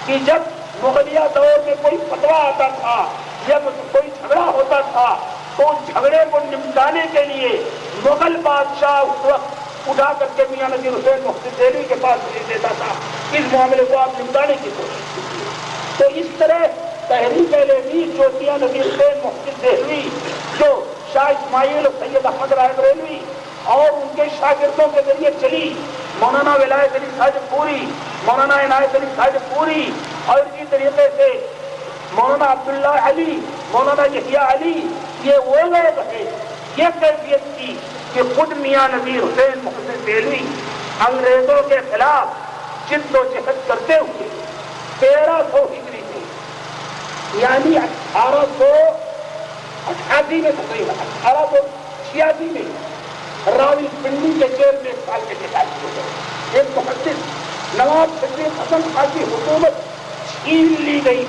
کہ جب مغلیہ دور میں کوئی فتویٰ آتا تھا یا کوئی جھگڑا ہوتا تھا تو اس جھگڑے کو نمٹانے کے لیے مغل بادشاہ اس وقت اٹھا کر کے میاں نذیر حسین محسن دہلوی کے پاس بھیج دیتا تھا اس معاملے کو آپ نمٹانے کی کوشش کیجیے. تو اس طرح تحریک اہل حدیث جو میاں نذیر حسین محسن دہلوی جو شاہ اسماعیل اور سید احمد رائے بریلوی اور ان کے شاگردوں کے ذریعے چلی, مولانا ولایت علی ساجد پوری, مولانا عنایت علی ساجد پوری اور اسی طریقے سے مولانا عبداللہ علی, مولانا یحییٰ علی, یہ وہ لوگ ہیں یہ کیفیت کی کہ خود میاں نذیر حسین محسن دہلوی انگریزوں کے خلاف جد و جہد کرتے ہوئے 1300 ہجری سے یعنی 1888 میں تقریباً 1886 میں راوی پنڈی کے جیل میں 1 سال کے نکال دیے گئے. ایک محدث نواب صدیق حسن خان کی حکومت چھین لی گئی.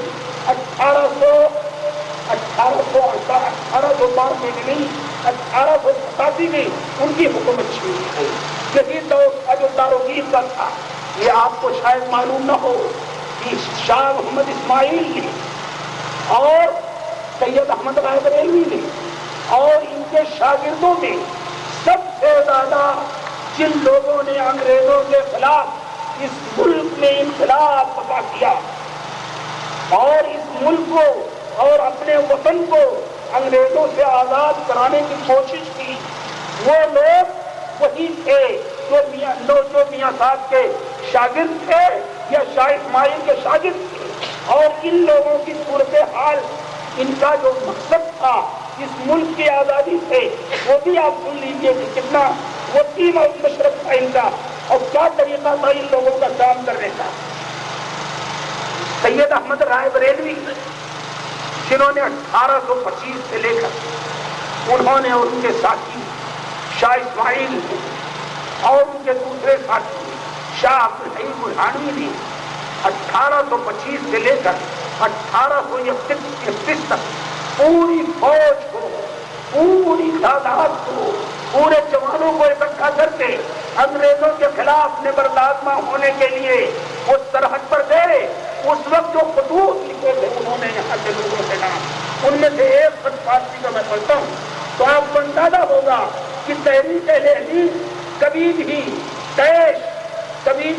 1812 میں نہیں 1887 میں ان کی حکومت چھین لی گئی. یہی دور کا جو داروگیر کا تھا. یہ آپ کو شاید معلوم نہ ہو کہ شاہ محمد اسماعیل نے اور سید احمد رائے بریلوی نے اور ان کے شاگردوں میں سب سے زیادہ جن لوگوں نے انگریزوں کے خلاف اس ملک میں انقلاب برپا کیا اور اس ملک کو اور اپنے وطن کو انگریزوں سے آزاد کرانے کی کوشش کی, وہ لوگ وہی تھے جو میاں صاحب کے شاگرد تھے یا شاہ اسماعیل کے شاگرد تھے. اور ان لوگوں کی صورتحال, ان کا جو مقصد تھا اس ملک کی آزادی سے, وہ بھی آپ سن لیجیے کہ کتنا وسیع اور مشرق تھا ان کا. اور کیا طریقہ تھا ان لوگوں کا کام کرنے کا؟ سید احمد رائے بریلوی جنہوں نے 1825 سے لے کر انہوں نے اور ان کے ساتھی شاہ اسماعیل اور ان کے دوسرے ساتھی شاہ عبدالحی برہانوی نے 1825 سے لے کر 1831 تک پوری فوج کو، پوری تعداد کو، پورے جوانوں کو اکٹھا کر کے انگریزوں کے خلاف نبردازمہ ہونے کے لیے وہ سرحد پر گئے۔ اس وقت جو خطوط لکھے تھے انہوں نے یہاں کے لوگوں کے نام، ان میں سے ایک خط فارسی کا میں پڑھتا ہوں تو آپ کو اندازہ ہوگا کہ تحریک اہل حدیث کبھی بھی طیش، کبھی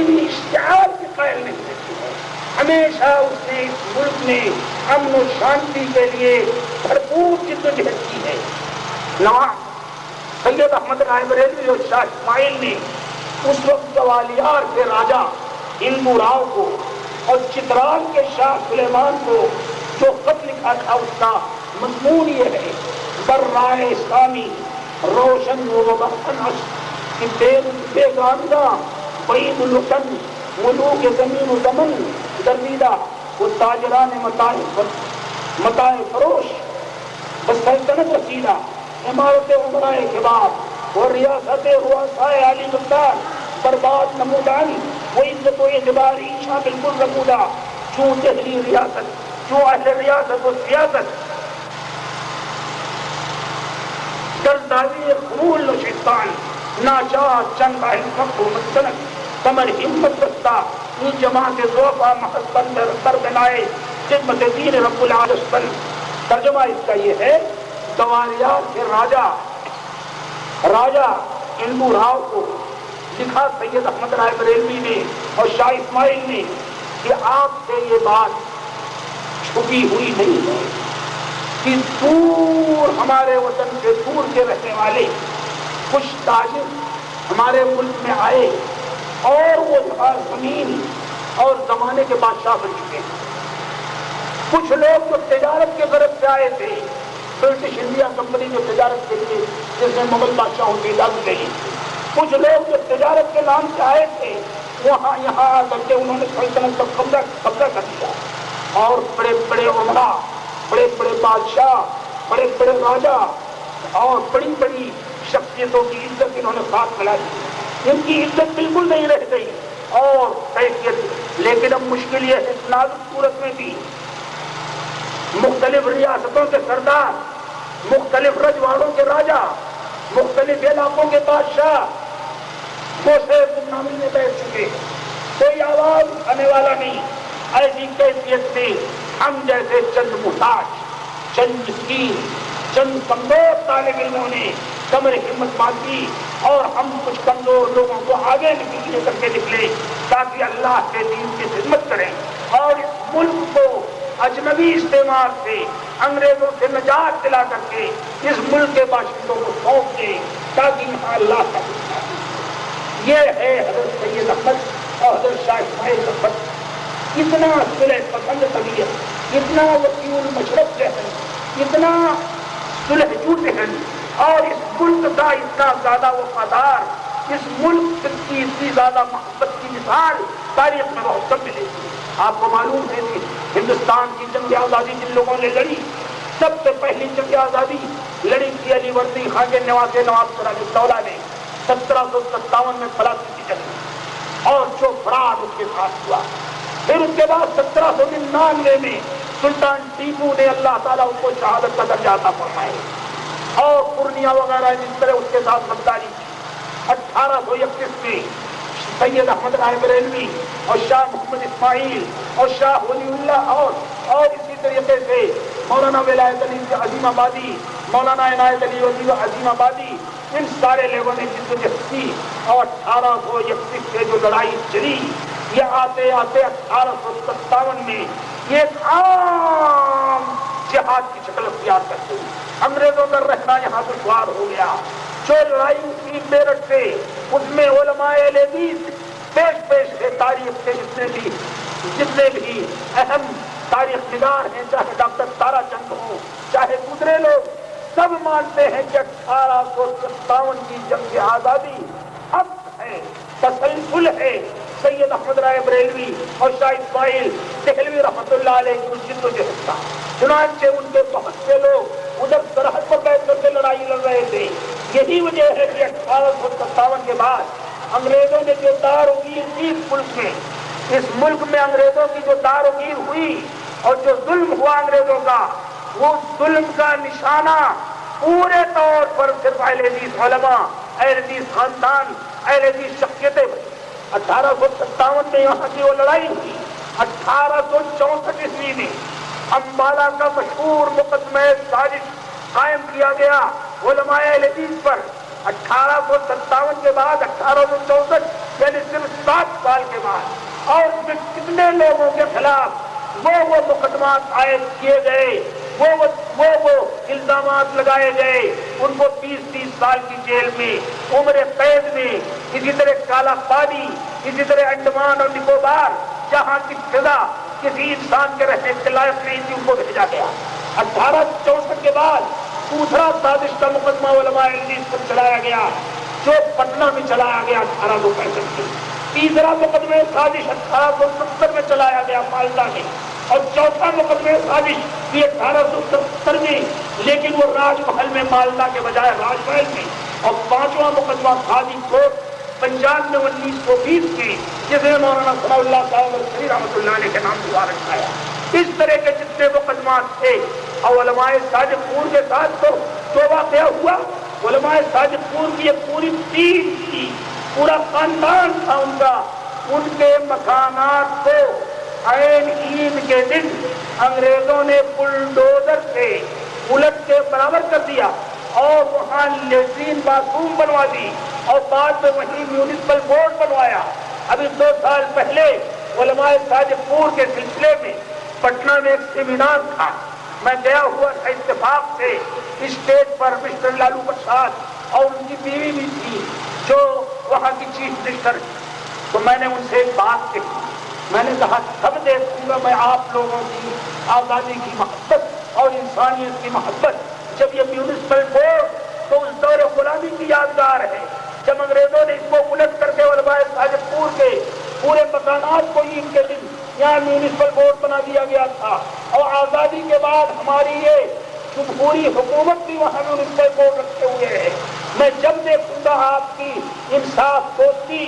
بھی اشتعال کے قائل نہیں رہتی ہے۔ ہمیشہ اس نے اس ملک میں امن و شانتی کے لیے بھرپور جدوجہد کی ہے۔ نواب سید احمد رائے بریلوی اور شاہ اسماعیل نے اس وقت گوالیار کے راجا ہندو راؤ کو اور چترال کے شاہ سلیمان کو جو خط لکھا تھا اس کا مضمون یہ ہے: برائے اسلامی روشن و بخنش کہ بیگانگا بعید الوطن ملوک زمین و زمن گردیدہ وہ تاجران متاع فروش بسلطنت رسیدہ عمارت عمرائے کے بعد وہ ریاست رؤسائے عالی مقدار برباد نمودان وہ عزت و اعتبار عیشہ بالکل رمودہ چوں دہلی ریاست چوں اہل ریاست و سیاست درداوی خمول و شیطان ناچار چند اہل فقر و مسکنت کمر ہمت بستہ این جماعت ضعفا محض سر بنائے خدمت دین رب العالمین۔ ترجمہ اس کا یہ ہے: گوالیار کے راجا ہندو راؤ کو لکھا سید احمد رائے بریلوی نے اور شاہ اسماعیل نے کہ آپ سے یہ بات چھپی ہوئی نہیں ہے کہ دور ہمارے وطن سے دور کے رہنے والے کچھ تاجر ہمارے ملک میں آئے اور وہ زمین اور زمانے کے بادشاہ بن چکے ہیں۔ کچھ لوگ جو تجارت کے غرض سے آئے تھے، برٹش انڈیا کمپنی جو تجارت کے لیے جس نے مغل بادشاہوں کی اجازت لی، کچھ لوگ جو تجارت کے نام سے آئے تھے یہاں آ کر کے انہوں نے سلطنت پر قبضہ کر دیا اور بڑے بڑے عمرا، بڑے بڑے بادشاہ، بڑے بڑے راجا اور بڑی بڑی شخصیتوں کی عزت انہوں نے ساتھ ملا دی۔ ان کی عزت بالکل نہیں رہ گئی اور حیثیت، لیکن اب مشکل یہ ہے اس نازک صورت میں بھی مختلف ریاستوں کے سردار، مختلف رجواڑوں کے راجا، مختلف علاقوں کے بادشاہ دوسرے گمنامی میں بیٹھ چکے، کوئی آواز اٹھانے والا نہیں۔ ایسی کیفیت سے ہم جیسے چند محتاج، چند مسکین، چند کمزور طالب علموں نے کمر ہمت باندھی اور ہم کچھ کمزور لوگوں کو آگے نکلنے کر کے نکلے تاکہ اللہ کے دین کی خدمت کریں اور اس ملک کو اجنبی استعمار سے، انگریزوں سے نجات دلا کر کے اس ملک کے باشندوں کو سونپ دیں تاکہ یہاں اللہ کا یہ ہے حضرت سید احمد اور حضرت شاہ اسماعیل کا خط۔ اتنا صلح پسند طبیعت، اتنا وسیع المشرب ذہن، اتنا صلح جو ذہن اور اس ملک کا اتنا زیادہ وفادار، اس ملک کی اتنی زیادہ محبت کی مثال تاریخ میں بہت کم ملے گی۔ آپ کو معلوم ہے کہ ہندوستان کی جنگ آزادی جن لوگوں نے لڑی، سب سے پہلی جنگ آزادی لڑی تھی علی وردی خان کے نواب سراج الدولہ نے 1757 میں پلاسی کی جنگ، اور جو فراد اس کے ساتھ ہوا۔ پھر اس کے بعد 1799 میں سلطان ٹیپو نے اللہ تعالیٰ اس کو شہادت کا درجہ عطا فرمایا اور پورنیہ وغیرہ جس طرح اس کے ساتھ غداری کی۔ 1831 میں سید احمد رائے بریلوی اور شاہ محمد اسماعیل اور شاہ ولی اللہ اور اسی طریقے سے مولانا ولایت علی عظیم آبادی، مولانا عنایت علی عظیم آبادی، ان سارے لوگوں نے جدوجہد کی اور 1831 سے جو لڑائی چلی، یہ آتے آتے 1857 میں یہ ایک عام جہاد کی شکل اختیار کرتے ہوئے انگریزوں کا رہنا یہاں دشوار ہو گیا۔ جو لڑائی کی میرٹھ سے اس میں علماء اہل حدیث پیش ہے، تاریخ کے جتنے بھی اہم تاریخ نگار ہیں، چاہے ڈاکٹر تارا چند ہوں، چاہے دوسرے لوگ، سب مانتے ہیں کہ 1857 کی جنگ آزادی ہے، تسلسل ہے۔ سید احمد رائے بریلوی اور شاہ اسماعیل دہلوی رحمۃ اللہ علیہ کی جد و جہد تھا۔ چنانچہ ان کے بہت سے لوگ ادھر سرحد پر بیٹھ کر کے لڑائی لڑ رہے تھے۔ یہی وجہ ہے کہ 1857 کے بعد انگریزوں نے جو دار و گیر کی اس ملک میں انگریزوں کی جو دار و گیر ہوئی اور جو ظلم ہوا انگریزوں کا، وہ ظلم کا نشانہ پورے طور پر صرف اہل حدیث علماء، اہل حدیث خاندان، اہل حدیث شخصیتیں بنی۔ 1857 میں یہاں کی وہ لڑائی ہوئی۔ 1864 عیسوی میں امبالہ کا مشہور مقدمہ سازش قائم کیا گیا علماء اہل حدیث پر۔ 1857 کے بعد 1864 یعنی صرف 7 سال کے بعد، اور اس میں کتنے لوگوں کے خلاف وہ مقدمات عائد کیے گئے، وہ الزامات لگائے گئے، ان کو 30 سال کی جیل میں، عمر قید میں، اسی طرح کالا پانی، اسی طرح انڈمان اور نکوبار جہاں کی فضا کسی انسان کے رہنے کے لائق نہیں تھی، ان کو بھیجا گیا۔ 1864 کے بعد دوسرا سازش کا مقدمہ علماء حدیث پر چلایا گیا جو پٹنہ میں چلایا گیا 1865 میں۔ تیسرا مقدمہ سازش 1870 میں چلایا گیا مالدہ میں، اور چوتھا مقدمہ سازش بھی 1870 میں، لیکن وہ راج محل میں مالدہ کے بجائے راج محل میں، اور پانچواں مقدمہ غازی کوٹ پنجاب میں 1920 میں، جسے مولانا ثناء اللہ صاحب الشری رحمۃ اللہ علیہ کے نام سے اٹھایا۔ اس طرح کے جتنے مقدمات تھے، اور علماء صادق پور کے ساتھ تو جو واقعہ ہوا، علماء صادق پور کی ایک پوری ٹیم تھی، پورا خاندان تھا ان کا، ان کے مکانات کو عین عید کے دن انگریزوں نے بلڈوزر سے الٹ کے برابر کر دیا اور وہاں لیٹرین باتھ روم بنوا دی، اور بعد میں وہیں میونسپل بورڈ بنوایا۔ ابھی 2 سال پہلے علماء صادق پور کے سلسلے میں پٹنہ میں ایک سیمینار تھا، میں گیا ہوا تھا اتفاق سے۔ اسٹیج پر مسٹر لالو پرساد اور ان کی بیوی بھی تھی جو وہاں کی چیف منسٹر، تو میں نے ان سے ایک بات کہی، میں نے کہا سب دیکھوں گا میں آپ لوگوں کی آزادی کی محبت اور انسانیت کی محبت، جب یہ میونسپل بورڈ تو اس دور غلامی کی یادگار ہے، جب انگریزوں نے اس کو الٹ کر کے علماء صادق پور کے پورے مکانات کو عید کے دن یہاں میونسپل بورڈ بنا دیا گیا تھا، اور آزادی کے بعد ہماری یہ جمہوری حکومت بھی وہاں میونسپل بورڈ رکھے ہوئے ہے۔ میں جب دیکھوں گا آپ کی انصاف دوستی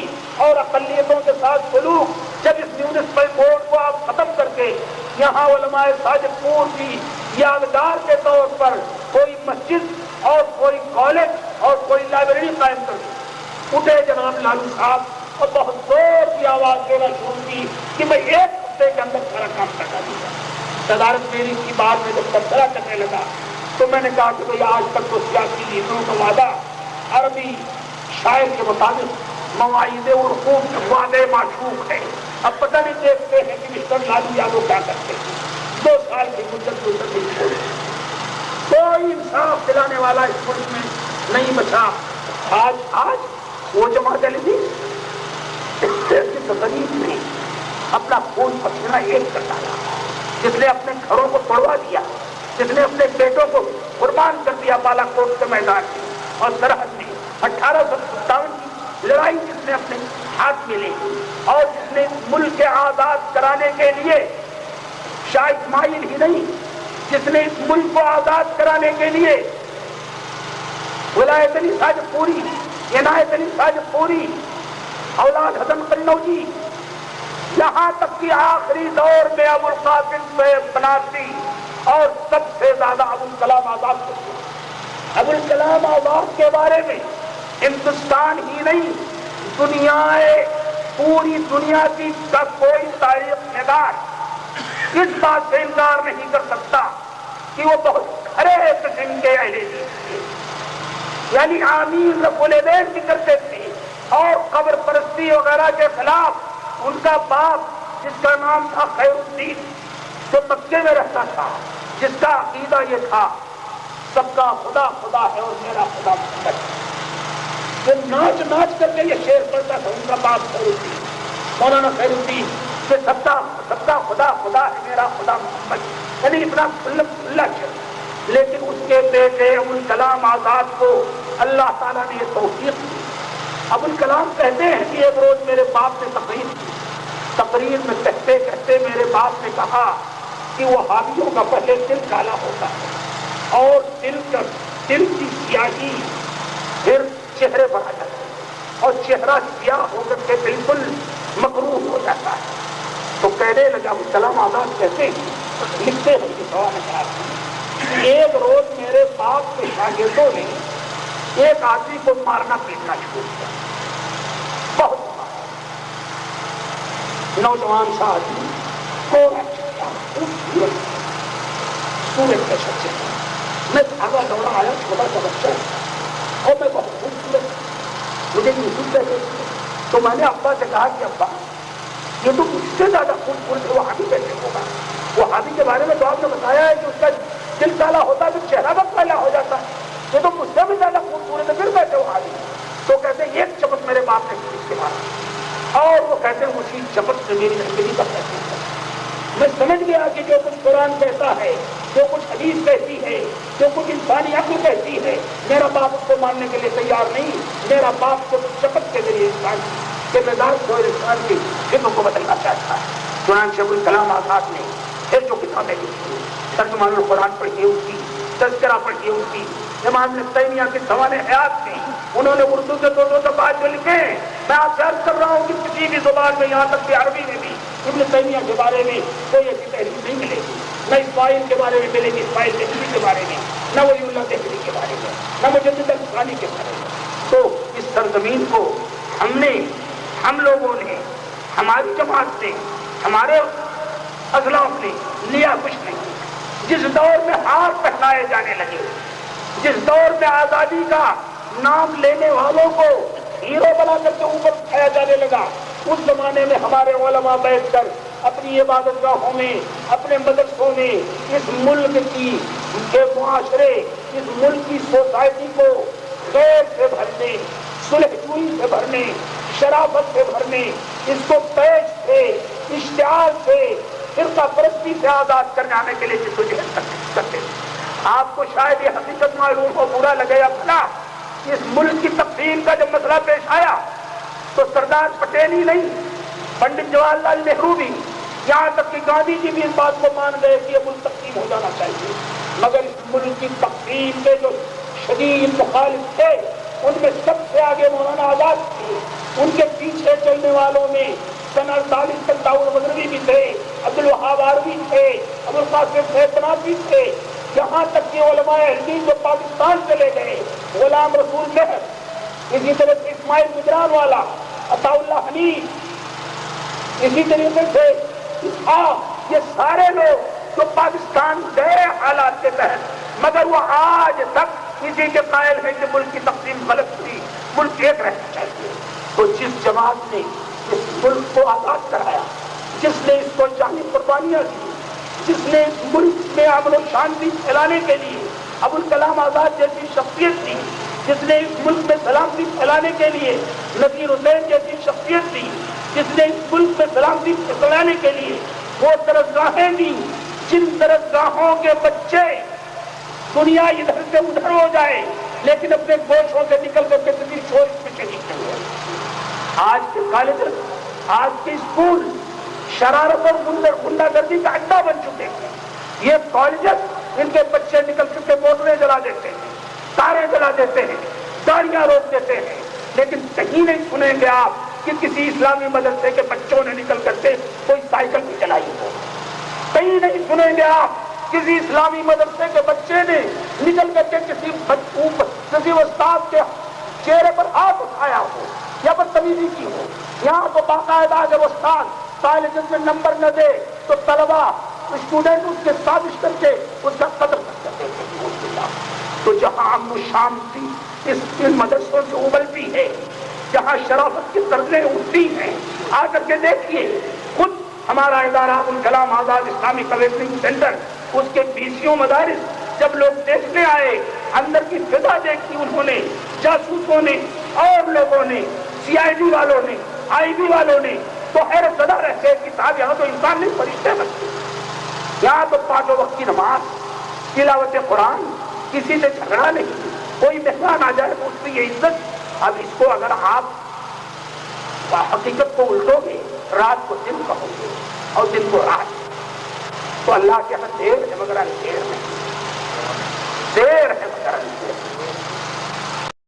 اور اقلیتوں کے ساتھ سلوک، جب اس میونسپل بورڈ کو آپ ختم کر کے یہاں علماء صادق پور کی یادگار کے طور پر کوئی مسجد اور کوئی کالج اور کوئی لائبریری قائم کر دیں۔ اٹھے جناب لالو صاحب اور بہت زور کی آواز دینا شروع کی کہ میں 1 ہفتے کے اندر سارا کام کرا دوں گا۔ صدارت میری کی بات میں جب تبصرہ کرنے لگا تو میں نے کہا کہ بھئی آج تک تو سیاسی لیڈروں کا وعدہ عربی شاعر کے مطابق مواعید الرقوب کے وعدے معشوق ہے، اب پتہ نہیں دیکھتے ہیں کہ مسٹر لالو یادو کیا کرتے ہیں۔ 2 سال کی مدت گزرنے چھوڑی، کوئی انصاف دلانے والا اس ملک میں نہیں بچا۔ آج وہ جماعت علی غریب نے اپنا خون پسینہ ایک کر ڈالا، جس نے اپنے گھروں کو توڑوا دیا، جس نے اپنے بیٹوں کو قربان کر دیا بالا کوٹ کے میدان میں اور سرحد میں، 1857 کی لڑائی جس نے اپنے ہاتھ میں لی، اور جس نے ملک آزاد کرانے کے لیے شاہ اسماعیل ہی نہیں، جس نے اس ملک کو آزاد کرانے کے لیے ولایت علی صادق پوری، عنایت علی صادق پوری، اولاد حسن قنوجی، یہاں تک کہ آخری دور میں ابو القاسم صاحب بنارسی اور سب سے زیادہ ابو الکلام آزاد کو کیا۔ ابو الکلام آزاد کے بارے میں ہندوستان ہی نہیں، پوری دنیا کی کوئی تاریخ نگار اس بات سے انکار نہیں کر سکتا کہ وہ بہت کھڑے قسم کے اہل حدیث تھے، یعنی آمین رب العالمین بھی کرتے تھے، اور قبر پرستی وغیرہ کے خلاف ان کا باپ جس کا نام تھا خیر الدین، جو مکے میں رہتا تھا، جس کا عقیدہ یہ تھا سب کا خدا خدا ہے اور میرا خدا محمد ہے، وہ ناچ ناچ کر کے یہ شعر پڑھتا تھا ان کا باپ خیر الدین، مولانا خیر الدین، کہ سب کا خدا خدا ہے میرا خدا محمد، یعنی اتنا کھلا شعر۔ لیکن اس کے بیٹے ابو الکلام آزاد کو اللہ تعالیٰ نے یہ توفیق دی ابوالکلام کہتے ہیں کہ ایک روز میرے باپ نے تقریر میں کہتے کہتے میرے باپ نے کہا کہ وہابیوں کا پہلے دل کالا ہوتا ہے اور دل کی سیاہی پھر چہرے پر آ جاتا ہے اور چہرہ سیاہ ہو کر کے بالکل مکروہ ہو جاتا ہے. تو کہنے لگا ابوالکلام آزاد کہتے ہیں لکھتے ہیں کہ سوال ایک روز میرے باپ کے شاگردوں نے ایک آدمی کو مارنا پیٹنا شروع کیا, بہت نوجوان سا آدمی سورج کے شخص سے میں بھاگا دوڑا آیا, چھوٹا سا بچہ اور میں بہت خوبصورت مجھے یوسف کہتے. تو میں نے ابا سے کہا کہ ابا یہ تو اس سے زیادہ خوبصورت وہابی کیسے ہوگا؟ وہابی کے بارے میں تو آپ نے بتایا ہے کہ اس کا دل کالا ہوتا ہے تو چہرہ بس کالا ہو جاتا ہے, یہ تو مجھ سے بھی زیادہ خوبصورت ہے, پھر کیسے وہابی؟ تو کہتے ہیں ایک چمک میرے باپ نے کی اس کے بعد, اور وہ کہتے ہیں اسی چمک سے میری زندگی کا فیصلہ. میں سمجھ گیا کہ جو کچھ قرآن کہتا ہے, جو کچھ حدیث کہتی ہے, جو کچھ انسانی عقل کہتی ہے, میرا باپ اس کو ماننے کے لیے تیار نہیں. میرا باپ جو شفقت کے ذریعے انسان کے مزاج کو انسان کی فکر کو بدلنا چاہتا ہے. چنانچہ ابوالکلام آزاد نے پھر جو کتابیں لکھی, ترجمان القرآن پڑھی اس کی, تذکرہ پڑھی اس کی, امام ابن تیمیہ کے سوال حیات تھی, انہوں نے اردو سے دو دفعات جو لکھے. میں آپ سے عرض کر رہا ہوں کہ کسی بھی زبان میں, یہاں تک کہ عربی میں بھی ابن تیمیہ کے بارے میں کوئی ایسی تحریر نہیں ملے گی. نہ اسماعیل کے بارے میں ملے گی, اسماعیل دہلوی کے بارے میں, نہ ولی اللہ دہلوی کے بارے میں, نہ مجدد الفسانی کے بارے میں. تو اس سرزمین کو ہم لوگوں نے, ہماری جماعت نے, ہمارے اسلاف نے لیا کچھ نہیں. جس دور میں ہار پہنائے جانے لگے, جس دور میں آزادی کا نام لینے والوں کو ہیرو بنا کر کے اوپر اٹھایا جانے لگا, اس زمانے میں ہمارے علماء بیٹھ کر اپنی عبادت گاہوں میں, اپنے مدرسوں میں اس ملک کے معاشرے, اس ملک کی سوسائٹی کو خیر سے بھرنے, صلح جوئی سے بھرنے, شرافت سے بھرنے, اس کو پیش سے, اشتعال سے, فرقہ پرستی سے آزاد کرنے کے لیے جدوجہد کرتے. آپ کو شاید یہ حقیقت معلوم ہو, برا لگے یا بھلا, اس ملک کی تقسیم کا جب مسئلہ پیش آیا تو سردار پٹیل ہی نہیں, پنڈت جواہر لال نہرو بھی, یہاں تک کہ گاندھی جی بھی اس بات کو مان گئے کہ یہ ملک تقسیم ہو جانا چاہیے. مگر اس ملک کی تقسیم کے جو شدید مخالف تھے ان میں سب سے آگے مولانا آزاد تھے. ان کے پیچھے چلنے والوں میں سن 48 تک داؤد غزنوی بھی تھے, عبدالوہاب آروی تھے, ابوالقاسم فیض بھی تھے, یہاں تک کہ علماء حدیث جو پاکستان چلے گئے, غلام رسول مہر, اسی طرح سے اسماعیل گجران والا, عطا اللہ حنیف, اسی طریقے سے یہ سارے لوگ جو پاکستان گئے حالات کے تحت, مگر وہ آج تک اسی کے قائل ہیں کہ ملک کی تقسیم غلط تھی, ملک ایک رہنا چاہیے. تو جس جماعت نے اس ملک کو آزاد کرایا, جس نے اس کو جانی قربانیاں دی, جس نے اس ملک میں امن و شانتی پھیلانے کے لیے ابوالکلام آزاد جیسی شخصیت دی, جس نے اس ملک میں سلامتی پھیلانے کے لیے نذیر حسین جیسی شخصیت دی, جس نے اس ملک میں سلامتی پھیلانے کے لیے وہ درسگاہیں دی, جن درسگاہوں کے بچے دنیا ادھر سے ادھر ہو جائے لیکن اپنے گوشوں سے نکل کر کے کسی شور میں شہید نہیں ہوئے. آج کے کالج, آج کے اسکول شرارت اور غنڈہ گردی کا اڈا بن چکے ہیں. یہ کالجز ان کے بچے نکل چکے موٹریں جلا دیتے ہیں, تاریں جلا دیتے ہیں, گاڑیاں روک دیتے ہیں, لیکن کہیں نہیں سنیں گے آپ کہ کسی اسلامی مدرسے کے بچوں نے نکل کر کے کوئی سائیکل بھی چلائی ہو. کہیں نہیں سنیں گے آپ کسی اسلامی مدرسے کے بچے نے نکل کر کے کسی استاد کے چہرے پر ہاتھ اٹھایا ہو یا بدتمیزی کی ہو. یہاں تو باقاعدہ اگر استاد کالجز میں نمبر نہ دے تو طلبا اسٹوڈنٹ اس کے سازش کر کے اس کا قدر کرتے ہیں. تو جہاں امن و شانتی ان مدرسوں سے ابلتی ہے, جہاں شرافت کی طرزیں اٹھتی ہیں, آ کر کے دیکھیے خود ہمارا ادارہ ابوالکلام آزاد اسلامی کاؤنسلنگ سینٹر, اس کے بیسیوں مدارس جب لوگ دیکھنے آئے, اندر کی فضا دیکھی انہوں نے, جاسوسوں نے اور لوگوں نے, CID والوں نے, IB والوں نے, تو حیرت زدہ رہتے کہ صاحب یہاں تو انسان نہیں فرشتے بنتے. یہاں تو 5 وقت کی نماز, تلاوت قرآن, کسی سے جھگڑا نہیں, کوئی مہمان آ جائے تو اس کی یہ عزت. اب اس کو اگر آپ حقیقت کو الٹو گے، رات کو دن کہو گے اور دن کو رات، تو اللہ کے ہاں دیر ہے مگر اندھیر نہیں، دیر ہے